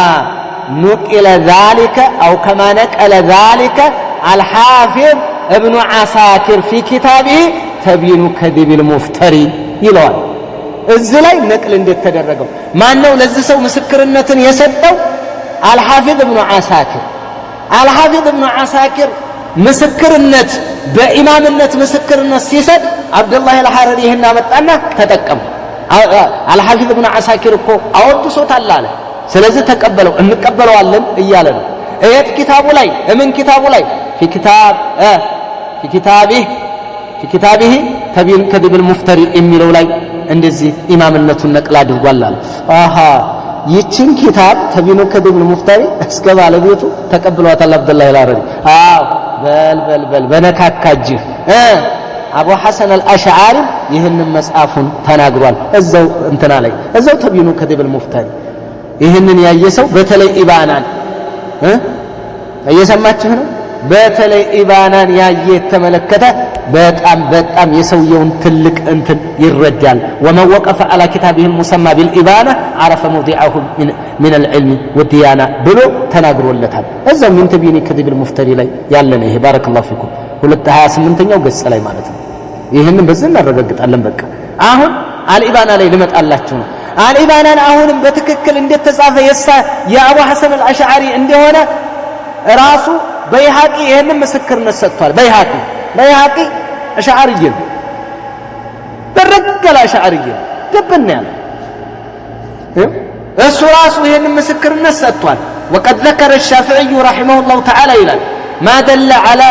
نقل ذلك أو كما نقل ذلك الحافظ ابن عساكر في كتابه تبيين كذب المفتري يلوان እዚህ ላይ ነቅል እንደተደረገው ማን ነው ለዚህ ሰው ምስክርነትን የሰጠው الحافظ ابن عساكر ምስክርነት በኢማምነት ምስክርነት ሲሰጥ አብዱላህ አልሐረሪ ይሄን አመጣና ተጠቀም الحافظ ابن عساكر እኮ አወድሶታል አለ ስለዚህ ተቀበለው እንቀበለዋለን እያለ ነው እየት ኪታቡ ላይ ምን ኪታቡ ላይ في كتابه تبين كذب المفتري የሚለው ላይ እንደዚህ ኢማምነቱን ነቅል አድርጓል አለ ይችን ኪታብ ተቢኑ ከذب المفتري እስከ ባለቤቱ ተቀብሏታል አብዱላህ አልሐረሪ በል በነካካጅ አቡ ሐሰን አልአሽዓሪ ይህንን መጽሐፉን ተናግሯል እዛው እንትና ላይ እዛው ተቢኑ ከذب المفتري ይህንን ያየ ሰው በተለይ ኢባናን እየሰማችሁ ነው በተለይ ኢባናን ያየ ተመለከተ በጣም የሰውየውን ትልቅ እንትን ይረዳል ومن وقف على كتابه المسمى بالإبانة عرف موضعه من العلم والديانة ብሎ ተናግሮለታል እዛው ምን ተቢኒ ከذب المفتري ላይ ያለ ነው ይሄ ባረከላሁ ፊኩም 228ኛው ገጽ ላይ ማለት ነው ይሄንን በዚህ እናረጋግጣለን። በቃ አሁን አልኢባና ላይ ልመጣላችሁ ነው። አልኢባናን አሁንም በትክክል እንደተጻፈ የአቡ ሐሰን አልአሽዓሪ እንደሆነ ራሱ በይሃቂ ይሄንን ምስክርነት ሰጥቷል። በይሃቂ አሽዓሪይ በረገለ አሽዓሪይ ደብና ያለ እሱ ራሱ ይሄንን ምስክርነት ሰጥቷል። وقد ذكر الشافعي رحمه الله تعالى ይላል ما دل على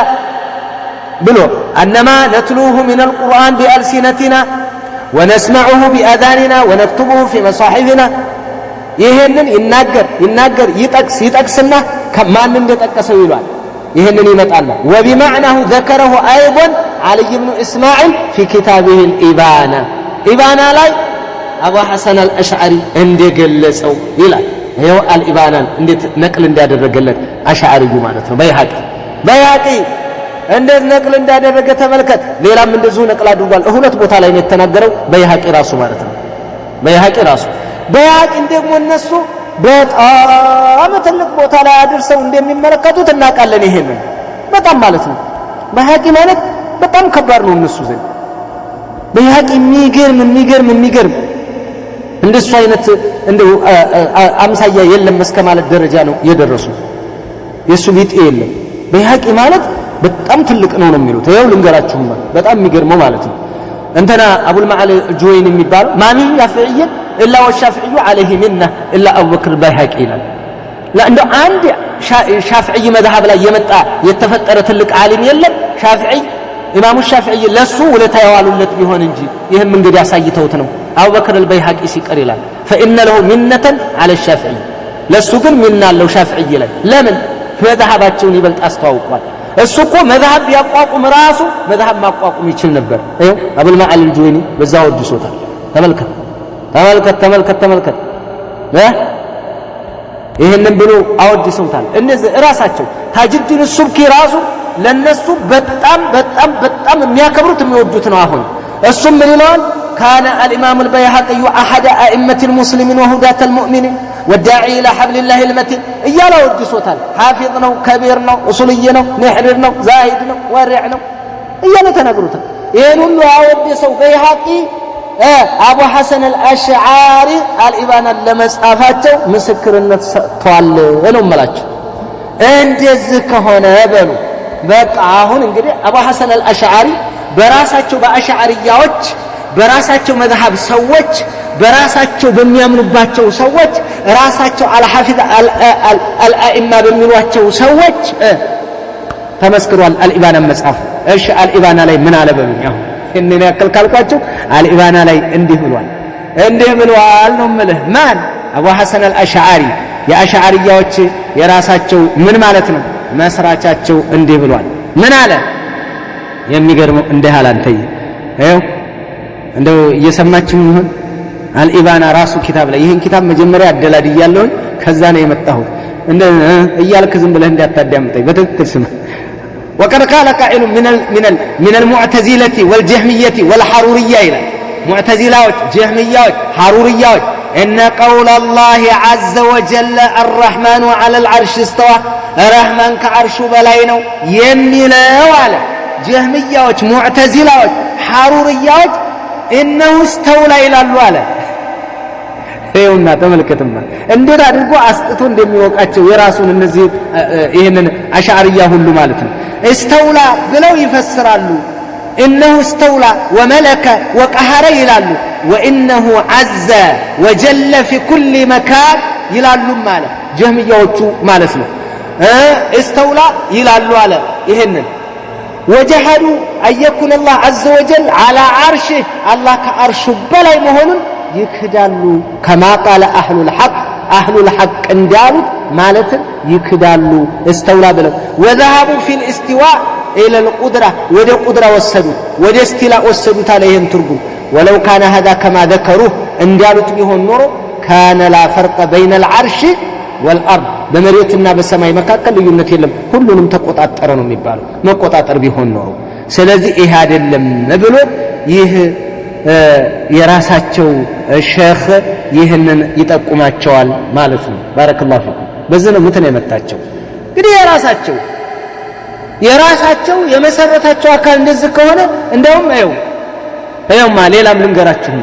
ብሎ أنما نتلوه من القرآن بألسنتنا ونسمعه بأذاننا ونكتبه في مصاحفنا ይሄንን ይናገር ይጠቅስና ከማን እንደጠቀሰው ይሏል። ይሄንን ይመጣል وبمعناه ذكره أيضا علي بن إسماعيل في كتابه الإبانة إبانة ላይ አቡ ሐሰን አልአሽዓሪ እንደገለጸው ይላል። ይሄው አልኢባናን እንዴት ነቅል እንዳደረገለት አሽዓሪዩ ማለት ነው። በይሃቂ እንዴት ነቅል እንዳደረገ ተመልከት። ሌላም እንደዚሁ ነቅል አድርጓል። ሁለት ቦታ ላይ ነው የተናገረው በይሃቂ ራሱ ማለት ነው። በይሃቂ ደግሞ እነሱ በጣም ትልቅ ቦታ ላይ አድርሰው እንደሚመለከቱት እናውቃለን። ይሄንን በጣም ማለት ነው በይሃቂ ማለት በጣም ከባድ ነው እነሱ ዘንድ። በይሃቂ የሚገርም እንደሱ አይነት እንደው አምሳያ የለም እስከ ማለት ደረጃ ነው የደረሱ። የሱ ቢጤ የለም። በይሃቂ ማለት በጣም ትልቅ ነው የሚሉት። ይሄው ልንገራችሁማ በጣም የሚገርመው ማለት ነው እንተና አቡል መዓል ጁወይኒ የሚባለው ማሚ ያፍዕይ ኢላ ወሻፍዒዩ عليه منه الا ابو بكر البيهقي ይላል። ለእንደው አንድ ሻፍዒይ መዝሐብ ላይ የመጣ የተፈጠረ ትልቅ ዓሊም የለም። ሻፍዒይ ኢማሙ ሻፍዒይ ለሱ ወለታ ያዋሉለት ቢሆን እንጂ ይሄም እንግዲህ ያሳይተውት ነው። አቡ በክር አልበይሃቂ ሲቀር ይላል فإن له منة على الشافعي ለሱ ግን ሚና አለው ሻፍዒይ ላይ። ለምን መዝሐባቸውን ይበልጥ አስተዋውቋል። እሱ እኮ መዝሐብ ያቋቁም ራሱ መዝሐብ ማቋቁም ይችል ነበር። ይሄው አቡል መዓል ጁወይኒ በዛው ወድሶታል። ተመልከት ይሄንን ብሎ አወድሰውታል። እነዚህ ራሳቸው ታጅዲን ሱብኪ ራሱ ለነሱ በጣም የሚያከብሩት የሚወዱት ነው። አሁን እሱም ምን ይለዋል كان الإمام البيهقي أحد أئمة المسلمين وهداة المؤمنين والداعي إلى حبل الله المتين إيالا ودسوتال حافظنا كبيرنا أصولينا نحررنا زاهدنا ورعنا إيالا تنقروتال ينون ودسو بيهقي أبو حسن الأشعاري الإبانة لمسافاته مسكرنا طوال ونوم ملاك እንደዚህ ከሆነ በሉ በቃ አሁን እንግዲህ አቡ ሐሰን አልአሽዓሪ በራሳቸው በአሽዓሪያዎች በራሳቸው መዝሐብ ሰዎች በራሳቸው በሚያምኑባቸው ሰዎች ራሳቸው አልሐፊዝ አልአኢማ በሚሏቸው ሰዎች ተመስክሯል። አልኢባና መጽሐፍ እሺ አልኢባና ላይ ምን አለ በሉኝ። አሁን እኔ ያክል ካልኳችሁ አልኢባና ላይ እንዲህ ብሏል ነው የምልህ። ማን አቡ ሐሰን አልአሽዓሪ የአሽዓሪያዎች የራሳቸው ምን ማለት ነው መስራቻቸው እንዲህ ብሏል። ምን አለ የሚገርመው እንደ ሃላንተይ ይኸው እንደው እየሰማችሁ ይሁን አልኢባና ራሱ ኪታብ ላይ ይሄን ኪታብ መጀመሪያ አደላድያለሁ ከዛ ነው የመጣሁት እንደ እያልክ ዝም ብለህ እንዳታዳምጠኝ በትክክል ስማ። وقد قال قائل من المعتزلة والجهمية والحرورية إلى معتزلاوች جهمياوች حرورياوች إن قول الله عز وجل الرحمن على العرش استوى الرحمن كعرش በላይ ነው የሚለው አለ። جهمياوች معتزلاوች حرورياوች إنه استولى ይላሉ አለ። ይኸውና ተመልከትማ እንዴት አድርጎ አስጥቶ እንደሚወቃቸው የራሱን እነዚህ ይሄንን አሽዓሪያ ሁሉ ማለት ነው استولى ብለው ይፈስራሉ። إنه استولى وملك وقهر ይላሉ وإنه عز وجل في كل مكان ይላሉ ማለት ጀህሚያዎቹ ማለት ነው። استولى ይላሉ አለ ይሄንን وجحدوا أن يكون الله عز وجل على عرشه الله كعرش بلاي مهون يكدالو كما قال أهل الحق اندالو مالت يكدالو استولى بلو وذهبوا في الاستواء إلى القدرة ودي قدرة والسدو ودي استلاء والسدو تاليهم ترقوا ولو كان هذا كما ذكروه اندالو تبيهون نورو كان لا فرق بين العرش والأرض በመሬትና በሰማይ መካከል ልዩነት የለም ሁሉንም ተቆጣጣረ ነው የሚባለው መቆጣጣር ቢሆን ነው። ስለዚህ ይሄ አይደለም ብሎ ይህ የራሳቸው ሼኽ ይህንን ይጠቁማቸዋል ማለት ነው። ባረከላሁ ፊኩም በዚህ ነው ምትን የመጣቸው እንግዲህ የራሳቸው የመሰረታቸው አካል እንደዚህ ከሆነ እንደውም ይኸውማ ሌላም ልንገራችሁ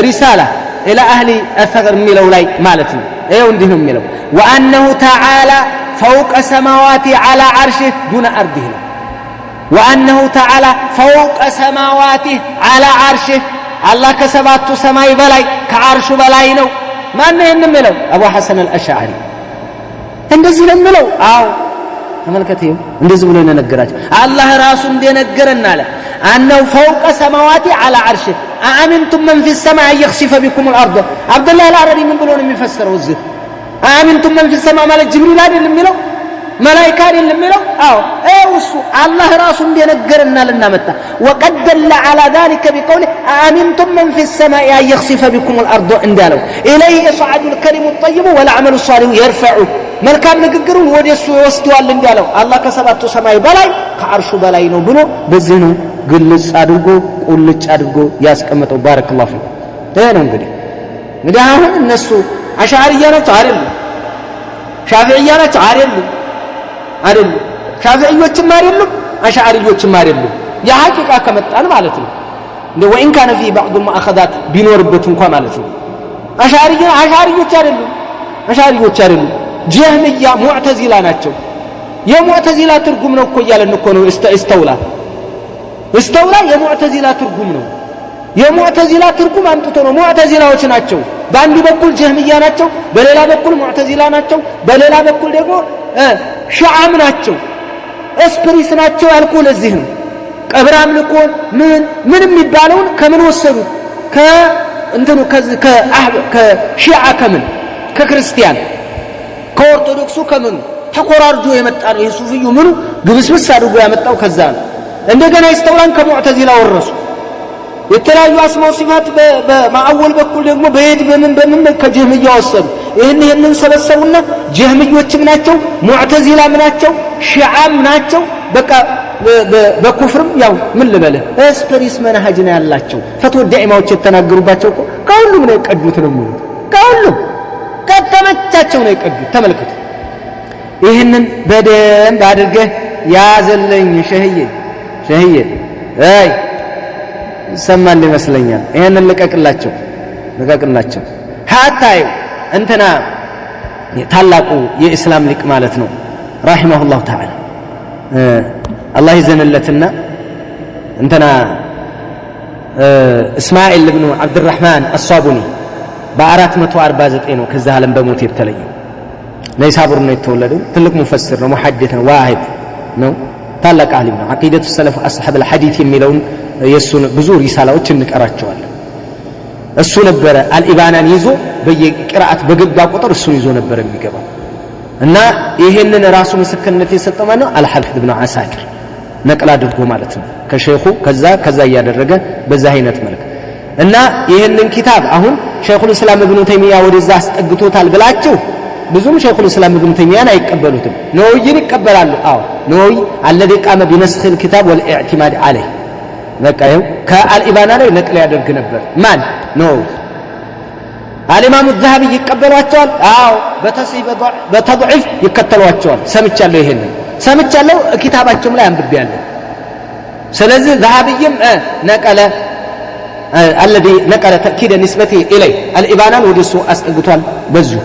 ሪሳላ إلى أهل الثغر ميلو لاي مالتنا إيه وندهم ميلو وأنه تعالى فوق سماواته على عرشه دون أرضه وأنه تعالى فوق سماواته على عرشه الله كسبات سماي بلاي كعرش بلاينو ما أنه ميلو أبو حسن الأشعري اندزل ميلو أو تملكتيه اندزل بلو ننقراج الله راسم دي نقرنا له أنه فوق سماواته على عرشه أأمنتم من في السماء أن يخسف بكم الأرض عبد الله العربي من بلون يفسر وزه أأمنتم من في السماء ملك جبريل هذا اللي ميلو ملائكة اللي ميلو وسو الله راسم بينقرنا لنا متى وقد دل على ذلك بقوله أأمنتم من في السماء أن يخسف بكم الأرض عندنا إليه يصعد الكلم الطيب والعمل الصالح يرفعه መልካም ንግግሩን ወደሱ ይወስደዋል እንዳለው አላህ ከሰባቱ ሰማይ በላይ ከአርሹ በላይ ነው ብሎ በዚህ ነው ግልጽ አድርጎ ቁልጭ አድርጎ ያስቀመጠው ባረከላሁ ፊ ይሄ ነው እንግዲህ አሁን እነሱ አሻዕሪያ ናቸው አይደል ሻፊዒያ ናቸው አይደል ሻፊዒዮችም አይደሉም አሻዕሪዮችም አይደሉም የሐቂቃ ከመጣን ማለት ነው እንደ ወይን ካነ في بعض المؤاخذات ቢኖርበት እንኳን ማለት ነው አሻዕሪዮች አይደሉም جهمية معتزلة ناتشو يا معتزلة ترقمنا وكيالا نكونوا استولى يا معتزلة ترقمنا يا معتزلة ترقم أنتو معتزلة وش ناتشو باندي بقول جهمية ناتشو بللا بقول معتزلة ناتشو بللا بقول ديكو شعام ناتشو اسبريس ناتشو الكول الذهن قبرام لكون من ميبالون كمن وصلوا انتو كشيعة كمن ككريستيان ከኦርቶዶክሱ ከምን ተቆራርጆ የመጣ ነው የሱፊዩ ምኑ ግብስብስ አድርጎ ያመጣው ከዛ ነው እንደገና ይስተውላን ከሙዕተዚላ ወረሱ የተለያዩ አስማው ሲፋት በማአወል በኩል ደግሞ በየድ በምን ከጀህሚያ ወሰዱ ይሄንን ሰበሰቡና ጀህሚዮችም ናቸው ሙዕተዚላም ናቸው ሺዓም ናቸው በቃ በኩፍርም ያው ምን ልበለ እስፕሪስ መንሃጅ ነው ያላቸው ፈትወ ዳኢማዎች የተናገሩባቸው ከሁሉም ነው የቀዱት ነው ከሁሉም ከተመቻቸው ነው የቀዱት ተመልከቱ ይሄንን በደንብ አድርገህ ያዘለኝ ሸህዬ አይ ሰማን ይመስለኛል ይሄንን ልቀቅላቸው ሀታይ እንትና ታላቁ የእስላም ሊቅ ማለት ነው ረሂመሁላህ ተዓላ አላህ ይዘንለትና እንትና እስማኤል ኢብኑ አብዱራህማን አሳቡኒ በ449 ነው ከዛ ዓለም በሞት የተለየው ለይሳብር ነው የተወለደው ትልቅ ሙፈሲር ነው ሙሐዲስ ነው ዋሂድ ነው ታላቅ ዓሊም ነው አቂደቱ ሰለፍ አስሐብ الحديث የሚለውን የሱን ብዙ ሪሳላዎች እንቀራቸዋለን እሱ ነበር አልኢባናን ይዞ በየቅራአት በገባ ቁጥር እሱ ይዞ ነበር የሚገባው እና ይሄንን ራሱ ምስክርነት የሰጠው ማለት ነው አልሐፊዝ ኢብኑ አሳኪር ነቅል አድርጎ ማለት ነው ከሼኹ ከዛ ያደረገ በዛ አይነት መልክ እና ይሄንን ኪታብ አሁን ሸይኹል እስላም ኢብኑ ተይሚያ ወደዛ አስጠግቶታል ብላችሁ ብዙም ሸይኹል እስላም ኢብኑ ተይሚያን አይቀበሉትም ነውይን ይቀበላሉ ነውይ الذي قام بنسخ الكتاب والاعتماد عليه በቃ ይሄው ከአልኢባና ላይ ነቅል ያደርግ ነበር ማን ነው አልኢማሙ الذهبي ይቀበሏቸዋል በተስሂህ በተضعيف ይከተሏቸዋል ሰምቻለሁ ኪታባቸውም ላይ አንብቤያለሁ ስለዚህ ذهبيም ነቀለ الذي نقل تأكيد نسبته إليه الإبانان ودسو أسقطوال بزو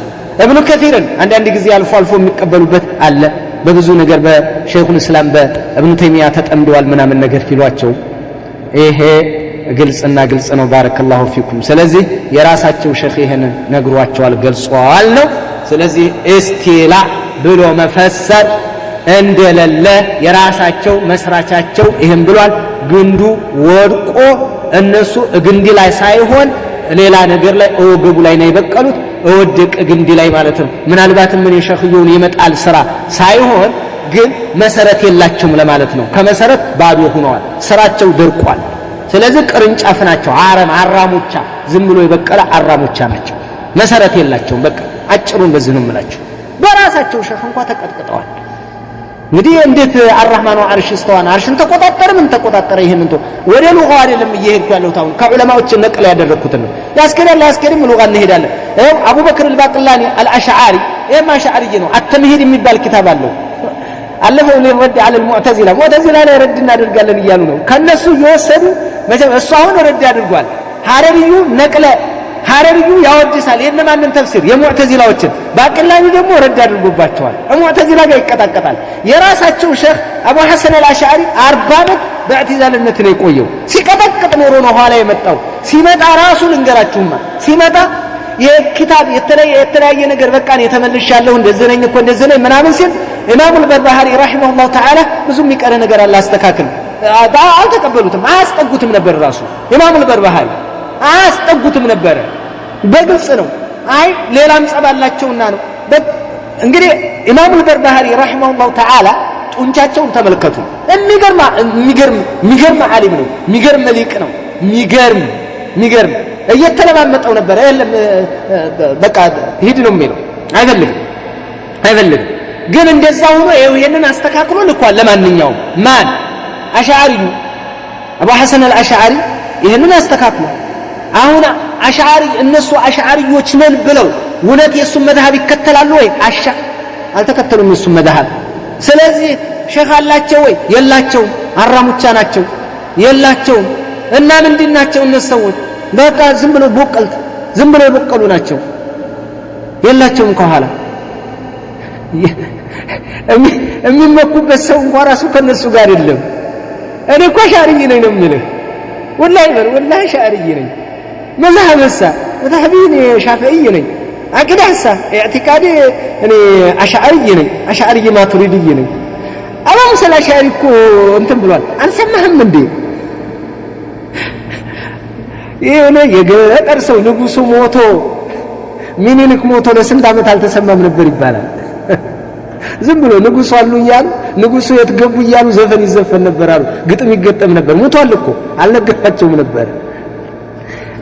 ابن كثير عند ጊዜ አልፎ የሚቀበሉበት አለ በብዙ ነገር በሸይኹል እስላም በእብኑ ተይሚያ ተጠምደዋል ምናምን ነገር ሲሏቸው ይሄ ግልጽ ነው ባረከላሁ ፊኩም ስለዚህ የራሳቸው ሸይኽ ይሄን ነግሯቸዋል ገልጿል ነው ስለዚህ እስቲላ ብሎ መፈሰር እንደሌለ የራሳቸው መስራቻቸው ይሄን ብሏል ግንዱ ወድቆ እነሱ ግንዲ ላይ ሳይሆን ሌላ ነገር ላይ ወገቡ ላይ ነው የበቀሉት ወደቅ ግንዲ ላይ ማለት ነው ምናልባትም ምን የሸኽዩን ይመጣል ስራ ሳይሆን ግን መሰረት የላቸውም ለማለት ነው ከመሰረት ባዶ ሆነዋል ስራቸው ደርቋል ስለዚህ ቅርንጫፍ ናቸው አራሞቻ ዝም ብሎ የበቀለ አራሞቻ ናቸው መሰረት የላቸውም በቃ አጭሩን በዚህ ነው የምላችሁ በራሳቸው ሸኽ እንኳን ተቀጥቅጠዋል እንግዲህ እንዴት አርህማኑ አርሽ استوان አርሽን ተቆጣጣረ ምን ተቆጣጣረ ይሄንን ወደ ሉጋ አይደለም እየሄድኩ ያለው ታውን ከዑለማዎች ነቅል ያደረኩት ነው ያስከደም ሉጋ እንሄዳለን አቡበክር አልባቅላኒ አልአሽዓሪ አሽዓሪ ነው አተምሂድ የሚባል ኪታብ አለው አለፈው ለረድ على المعتزله ላይ ረድ እናደርጋለን ይያሉ ነው ከነሱ እየወሰዱ መቼም እሱ አሁን ረድ አድርጓል። ሐረርዩ ነቅለ ሐረርዩ ያወድሳል የነማንን ተፍሲር የሙዕተዚላዎችን ባቅላኒ ደግሞ ረድ አድርጎባቸዋል። ሙዕተዚላ ጋር ይቀጣቀጣል። የራሳቸው ሼኽ አቡ ሐሰን አልአሽዓሪ 40 ዓመት በእዕትዛልነት ነው የቆየው። ሲቀጠቅጥ ኖሮ ነው ኋላ የመጣው። ሲመጣ ራሱ ልንገራችሁማ ሲመጣ የኪታብ የተለያየ ነገር በቃ ነው የተመልሻለሁ እንደዚህ ነኝ እኮ እንደዚህ ነኝ ምናምን ሲል ኢማሙ አልበርባሃሪ ረሂመሁላህ ተዓላ ብዙ የሚቀር ነገር አለ አስተካክል አልተቀበሉትም። አያስጠጉትም ነበር ራሱ ኢማሙ አልበርባሃሪ አያስጠጉትም ነበር። በግልጽ ነው። አይ ሌላም ጸባላቸውና ነው። እንግዲህ ኢማሙ አልበርባሃሪ ረሂመሁላህ ተዓላ ጡንቻቸውን ተመልከቱ። የሚገርም ዓሊም ነው። የሚገርም ሊቅ ነው። የሚገርም እየተለማመጠው ነበር። አይደለም በቃ ሂድ ነው የሚለው አይፈልግም። ግን እንደዛ ሆኖ ይሄንን አስተካክሎ ልኳል። ለማንኛውም ማን አሽዓሪዩ አቡ ሐሰን አልአሽዓሪ ይሄንን አስተካክሎ አሁን አሽዓሪ እነሱ አሽዓሪዎች ነን ብለው እውነት የሱን መድሃብ ይከተላሉ ወይ? አልተከተሉም የሱን መድሃብ። ስለዚህ ሼኽ አላቸው ወይ? የላቸውም። አራሙቻ ናቸው የላቸውም። እና ምንድን ናቸው እነሱ ሰዎች? በቃ ዝም ብሎ የበቀሉ ናቸው። የላቸውም ከኋላ የሚመኩበት ሰው እንኳን ራሱ ከነሱ ጋር የለም። እኔ እኮ አሽዓሪ ነኝ ነው የምልህ። ወላሂ አሽዓሪ ነኝ። መዝሀቢ እኔ ሻፊዒ ነኝ። አቂዳሳ ኢዕቲቃዲ እኔ አሽዓሪ ነኝ። አሽዓሪ ማቱሪዲ ነኝ። አባ ሙሳ አልአሽዓሪ እኮ እንትን ብሏል። አልሰማህም እንዴ? ይሄኔ የገጠር ሰው ንጉሱ ሞቶ ሚኒሊክ ሞቶ ለስንት ዓመት አልተሰማም ነበር ይባላል። ዝም ብሎ ንጉሱ አሉ እያሉ ንጉሱ የት ገቡ እያሉ ዘፈን ይዘፈን ነበር አሉ። ግጥም ይገጠም ነበር። ሞቷል እኮ አልነገራቸውም ነበር።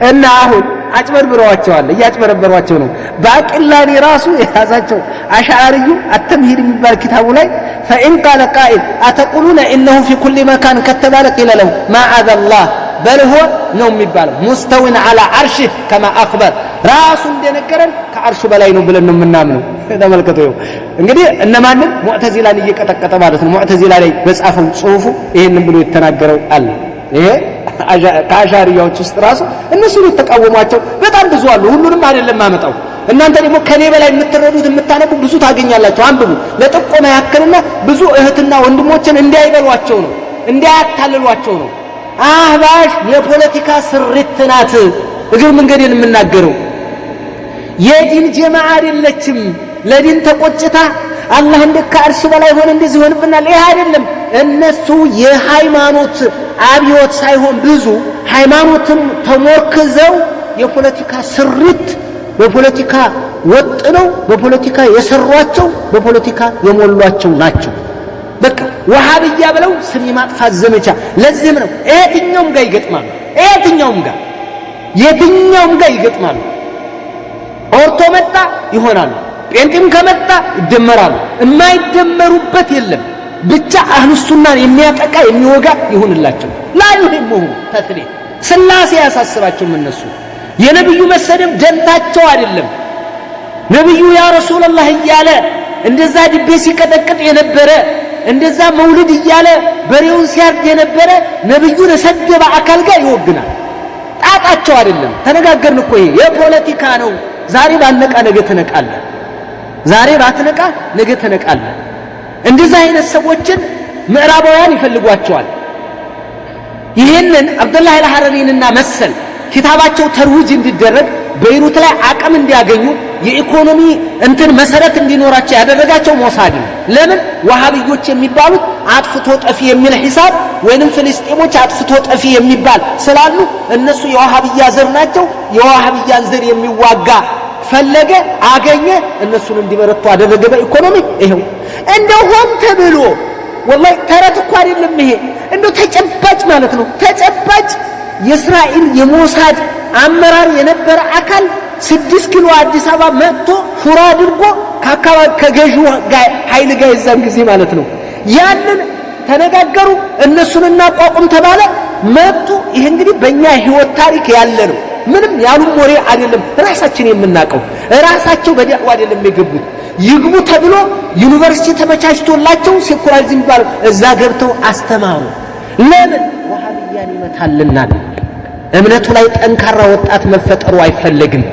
እና አሁን አጭበርብረዋቸዋል። እያጭበረበሯቸው ነው። ባቂላኒ ራሱ የያዛቸው አሽዓሪዩ አተምሂድ የሚባል ኪታቡ ላይ فإن قال قائل أتقولون إنه في كل مكان كتبال قيل له معاذ الله بل هو ነው የሚባለው مستو على عرشه كما أخبر ራሱ እንደነገረን ከአርሹ በላይ ነው ብለን ነው የምናምነው። ተመልከቱ። እንግዲህ እነማንን ሙዕተዚላን እየቀጠቀጠ ማለት ነው። ሙዕተዚላ ላይ በጻፈው ጽሁፉ ይሄንን ብሎ የተናገረው አለ። ይሄ ከአሻሪያዎች ውስጥ ራሱ እነሱን የተቃወሟቸው በጣም ብዙ አሉ። ሁሉንም አይደለም ማመጣው። እናንተ ደግሞ ከኔ በላይ የምትረዱት የምታነቡ ብዙ ታገኛላችሁ። አንብቡ። ለጥቆማ ያክልና ብዙ እህትና ወንድሞችን እንዳይበሏቸው ነው፣ እንዳያታልሏቸው ነው። አህባሽ የፖለቲካ ስሪት ናት። እግር መንገዴን የምናገረው የዲን ጀማዓ አይደለችም። ለዲን ተቆጭታ አላህ እንደካ አርሽ በላይ ሆነ እንደዚህ ሆነብናል። ይሄ አይደለም። እነሱ የሃይማኖት አብዮት ሳይሆን ብዙ ሃይማኖትም ተሞርክዘው የፖለቲካ ስሪት በፖለቲካ ወጥነው በፖለቲካ የሰሯቸው በፖለቲካ የሞሏቸው ናቸው። በቃ ወሃብያ ብለው ስም ማጥፋት ዘመቻ። ለዚህም ነው የትኛውም ጋር ይገጥማሉ። የትኛውም ጋር ይገጥማሉ። ኦርቶ መጣ ይሆናሉ። ጴንጤም ከመጣ ይደመራሉ። የማይደመሩበት የለም። ብቻ አህሉ ሱናን የሚያጠቃ የሚወጋ ይሁንላቸው። ላ ይሁንሙሁ ተክሊ ስላሴ ያሳስባቸውም እነሱ የነብዩ መሰደብ ደንታቸው አይደለም። ነብዩ ያ ረሱላህ እያለ እንደዛ ድቤ ሲቀጠቅጥ የነበረ እንደዛ መውሊድ እያለ በሬውን ሲያርድ የነበረ ነብዩን የሰደበ አካል ጋር ይወግናል። ጣጣቸው አይደለም። ተነጋገርን እኮ ይሄ የፖለቲካ ነው። ዛሬ ባነቃ ነገ ተነቃለህ። ዛሬ ባትነቃ ነገ ተነቃለህ። እንደዛ አይነት ሰዎችን ምዕራባውያን ይፈልጓቸዋል። ይሄንን አብዱላህ አልሐረሪንና መሰል ኪታባቸው ተርዊጅ እንዲደረግ በይሩት ላይ አቅም እንዲያገኙ የኢኮኖሚ እንትን መሰረት እንዲኖራቸው ያደረጋቸው ሞሳድ ነው። ለምን ወሃቢዮች የሚባሉት አጥፍቶ ጠፊ የሚል ሂሳብ ወይንም ፍልስጤሞች አጥፍቶ ጠፊ የሚባል ስላሉ እነሱ የወሃቢያ ዘር ናቸው። የወሃቢያን ዘር የሚዋጋ ፈለገ አገኘ፣ እነሱን እንዲበረቱ አደረገ በኢኮኖሚ። ይሄው እንደው ሆን ተብሎ ወላሂ ተረት እኮ አይደለም ይሄ፣ እንደው ተጨባጭ ማለት ነው። ተጨባጭ የእስራኤል የሞሳድ አመራር የነበረ አካል 6 ኪሎ አዲስ አበባ መጥቶ ሹራ አድርጎ ከአካባቢ ከገዢው ኃይል ጋር የዛን ጊዜ ማለት ነው ያንን ተነጋገሩ። እነሱን እናቋቁም ተባለ፣ መጡ። ይሄ እንግዲህ በእኛ ህይወት ታሪክ ያለ ነው። ምንም ያሉም ወሬ አይደለም። ራሳችን የምናቀው ራሳቸው በዲዕዋ አይደለም የገቡት። ይግቡ ተብሎ ዩኒቨርሲቲ ተመቻችቶላቸው ሴኩላሪዝም ይባል እዛ ገብተው አስተማሩ። ለምን ወሃቢያን ይመታልናል እምነቱ ላይ ጠንካራ ወጣት መፈጠሩ አይፈልግም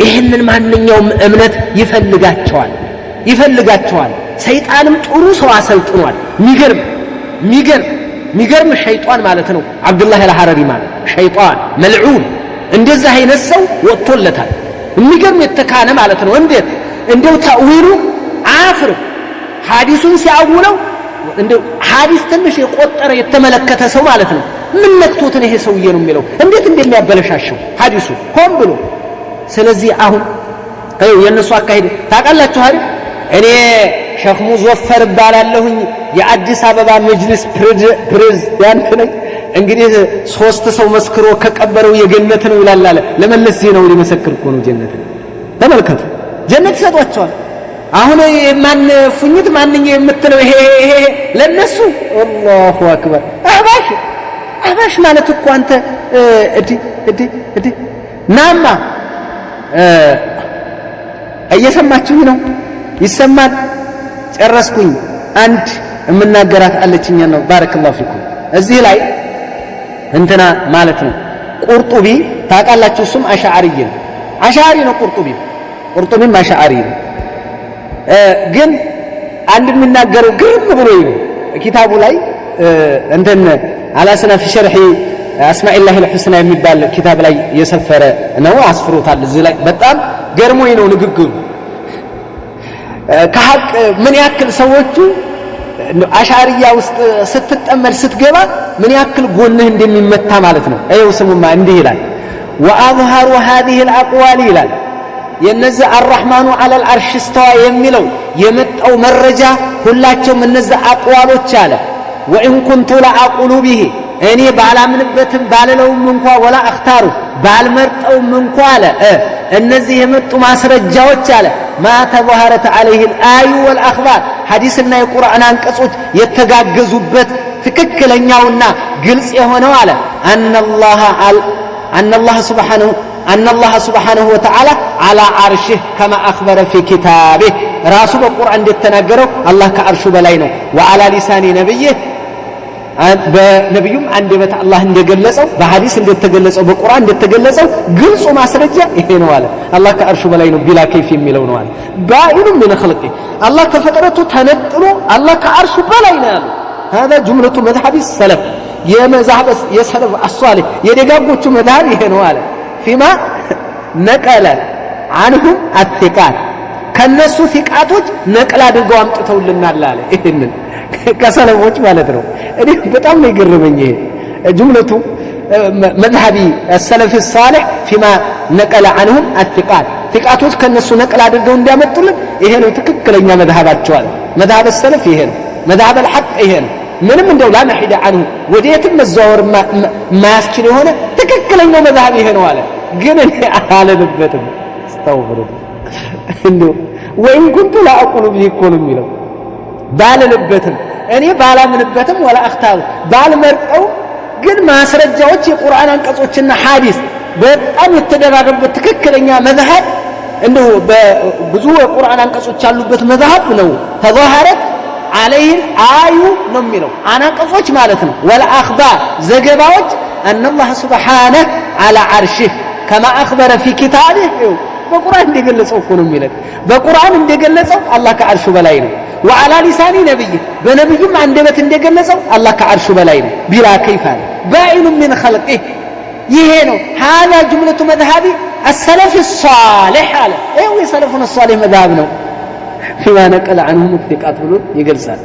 ይሄንን ማንኛውም እምነት ይፈልጋቸዋል ሰይጣንም ጥሩ ሰው አሰልጥኗል ሚገርም ሸይጣን ማለት ነው አብዱላህ አልሐረሪ ማለት ሸይጣን መልዑን እንደዛ አይነት ሰው ወጥቶለታል ሚገርም የተካነ ማለት ነው እንዴት እንደው ተአዊሉ አፍር ሐዲሱን ሲያውለው እንደው ሐዲስ ትንሽ የቆጠረ የተመለከተ ሰው ማለት ነው ምን መጥቶት ይሄ ሰውዬ ነው የሚለው እንዴት እንደሚያበለሻሸው ሐዲሱ ሆን ብሎ ስለዚህ አሁን የነሱ አካሄድ ታውቃላችሁ አይደል እኔ ሼክ ሙዘፈር ባላለሁኝ የአዲስ አበባ መጅሊስ ፕሬዝዳንት ነኝ እንግዲህ 3 ሰው መስክሮ ከቀበረው የገነት ነው ይላል አለ ለመለስ ዜናው ሊመሰክር እኮ ነው ጀነት ተመልከቱ ጀነት ሰጧቸዋል አሁን ማን ፉኝት ማንኛው የምትለው ይሄ ለነሱ አላሁ አክበር አባሽ ማለት እኮ አንተ እዲ ናማ እየሰማችሁ ነው ይሰማል ጨረስኩኝ አንድ የምናገራት አለችኛ ነው ባረከላሁ ፊኩም እዚህ ላይ እንትና ማለት ነው ቁርጡቢ ታውቃላችሁ እሱም አሻዓሪ ነው ቁርጡቢም አሻዓሪ ነው ግን አንድ የሚናገረው ግርም ብሎ ነው ኪታቡ ላይ እንትን አላስና في شرح اسماء الله الحسنى የሚባል ኪታብ ላይ የሰፈረ ነው አስፍሮታል እዚህ ላይ በጣም ገርሞኝ ነው ንግግሩ ከሐቅ ምን ያክል ሰዎቹ አሻሪያ ውስጥ ስትጠመል ስትገባ ምን ያክል ጎንህ እንደሚመታ ማለት ነው አይው ስሙማ እንዲህ ይላል واظهر هذه الاقوال ይላል የነዚህ الرحمن على العرش استوى የሚለው የመጣው መረጃ ሁላቸውም እነዚህ አቋሎች አለ وان كنت لا اقول به እኔ ባላምንበትም ባለለውም እንኳን ወላ اختار ባልመርጠውም እንኳን አለ እነዚህ የመጡ ማስረጃዎች አለ ما تظاهرت عليه الايه والاخبار حديثنا የቁርአን አንቀጾች የተጋገዙበት ትክክለኛውና ግልጽ የሆነው አለ ان الله سبحانه وتعالى على عرشه كما اخبر في كتابه راسو በቁርአን እንደተናገረው አላህ ከአርሹ በላይ ነው وعلى لسان نبيه በነብዩም አንደበት አላህ እንደገለጸው በሐዲስ እንደተገለጸው በቁርአን እንደተገለጸው ግልጽ ማስረጃ ይሄ ነው አለ አላህ ከአርሹ በላይ ነው ቢላ ከይፍ የሚለው ነው አለ ባኢኑ من خلقه አላህ ከፈጠረቱ ተነጥሎ አላህ ከአርሹ በላይ ነው አለ هذا جملة مذهب السلف የመዛህብ የሰለፍ አሷሊህ የደጋጎቹ መዛህብ ይሄ ነው አለ فيما نقل عنهم الثقات ከነሱ ثقاتዎች ነቅል አድርገው አምጥተውልናል አለ ይሄንን ከሰለፎች ማለት ነው እኔ በጣም ነው ይገርመኝ ይሄ ጁምለቱ مذهبي السلف الصالح فيما نقل عنهم الثقات ثقاتዎች ከነሱ ነቅል አድርገው እንዲያመጡልን ይሄ ነው ትክክለኛ መذهባቸው አለ مذهب السلف ይሄ ነው مذهب الحق ይሄ ነው ምንም እንደው لا نحيد عنه ወዴትም መዛወር ማያስችል የሆነ ትክክለኛው መذهب ይሄ ነው አለ ግን እኔ አላለበትም استغفر እንደው ወይን ኩንቱ لا اقول به እኮ ነው የሚለው ባለለበትም እኔ ባላምንበትም ወላ اختار ባልመርጠው ግን ማስረጃዎች የቁርአን አንቀጾችና ሐዲስ በጣም የተደራረቡበት ትክክለኛ መذهب እንደው በብዙ የቁርአን አንቀጾች ያሉበት መذهب ነው ተظاهرت عليه አዩ ነው የሚለው አንቀጾች ማለት ነው ወላ اخبار ዘገባዎች ان الله سبحانه على عرشه كما اخبر في كتابه በቁርአን እንደገለጸው እኮ ነው የሚለው በቁርአን እንደገለጸው አላህ ከአርሹ በላይ ነው وعلى لسان نبيه بنبيهم عندبت እንደገለጸው አላህ ከአርሹ በላይ ነው ቢላ ከይፋ ባኢኑ من خلقه ይሄ ነው هذا جملة مذهب السلف الصالح አለ ይሄው የሰለፉን الصالح መذهب ነው فيما نقل عنهم الثقات ብሎ ይገልጻል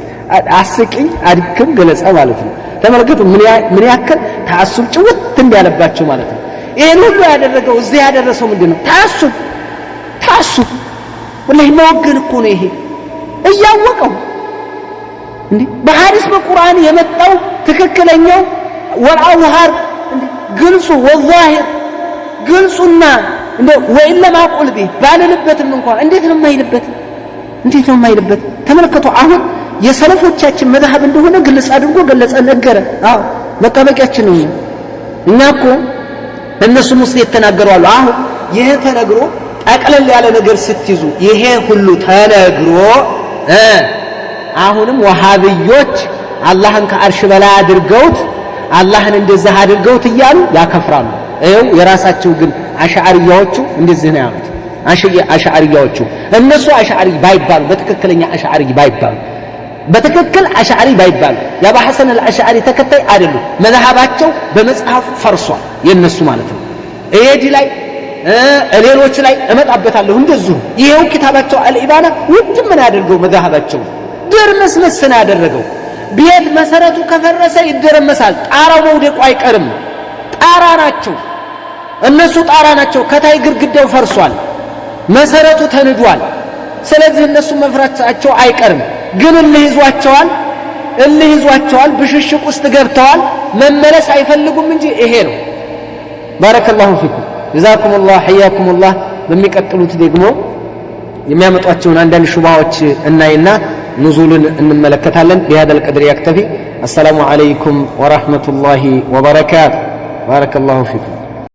አስቂኝ አድክም ገለጻ ማለት ነው ተመልከቱ ምን ያክል ተአሱብ ጭውት እንዳለባቸው ማለት ነው ይሄን ሁሉ ያደረገው እዚህ ያደረሰው ምንድነው ተአሱብ ወላሂ መወገን እኮ ነው ይሄ እያወቀው እንዴ በሐዲስ በቁርአን የመጣው ትክክለኛው ወልአውሃር እንዴ ግልጹ ወዛሂር ግልጹና እንዴ ወይላ ማቁል ቢ ባለንበትም እንኳን እንዴት ነው የማይልበት ተመልከቱ አሁን የሰለፎቻችን መذهب እንደሆነ ግልጽ አድርጎ ገለጸ ነገረ አዎ መቀበቂያችን ነው እኛ እኮ እነሱ ሙስሊም የተናገሩ አሁን ይሄ ተነግሮ ጠቅለል ያለ ነገር ስትይዙ ይሄ ሁሉ ተነግሮ አሁንም ወሃቢዮች አላህን ከአርሽ በላይ አድርገውት አላህን እንደዛ አድርገውት እያሉ ያከፍራሉ። ይኸው የራሳቸው ግን አሽዓሪያዎቹ እንደዚህ ነው ያሉት። አሽዓሪያዎቹ እነሱ አሽዓሪ ባይባሉ በትክክለኛ አሽዓሪ ባይባሉ በትክክል አሽዓሪ ባይባሉ የአቡ ሐሰን አልአሽዓሪ ተከታይ አይደሉም። መዝሐባቸው በመጽሐፍ ፈርሷል የነሱ ማለት ነው። እየዲ ላይ ሌሎች ላይ እመጣበታለሁ እንደዚሁ። ይሄው ኪታባቸው አልኢባና ውድ ምን ያደርገው መዝሐባቸው ድርምስምስ ነው ያደረገው። ቤት መሰረቱ ከፈረሰ ይደረመሳል፣ ጣራው መውደቁ አይቀርም። ጣራ ናቸው እነሱ፣ ጣራ ናቸው። ከታይ ግድግዳው ፈርሷል፣ መሰረቱ ተንዷል። ስለዚህ እነሱ መፍራታቸው አይቀርም። ግን እልህ ይዟቸዋል፣ ብሽሽቅ ውስጥ ገብተዋል። መመለስ አይፈልጉም እንጂ ይሄ ነው። ባረከላሁ ፊኩም ጀዛኩሙላህ ሐያኩሙላህ። በሚቀጥሉት ደግሞ የሚያመጧቸውን አንዳንድ ሹብሃዎች እናይና ኑዙልን እንመለከታለን። بهذا القدر يكتفي. السلام عليكم ورحمة الله وبركاته. بارك الله فيكم.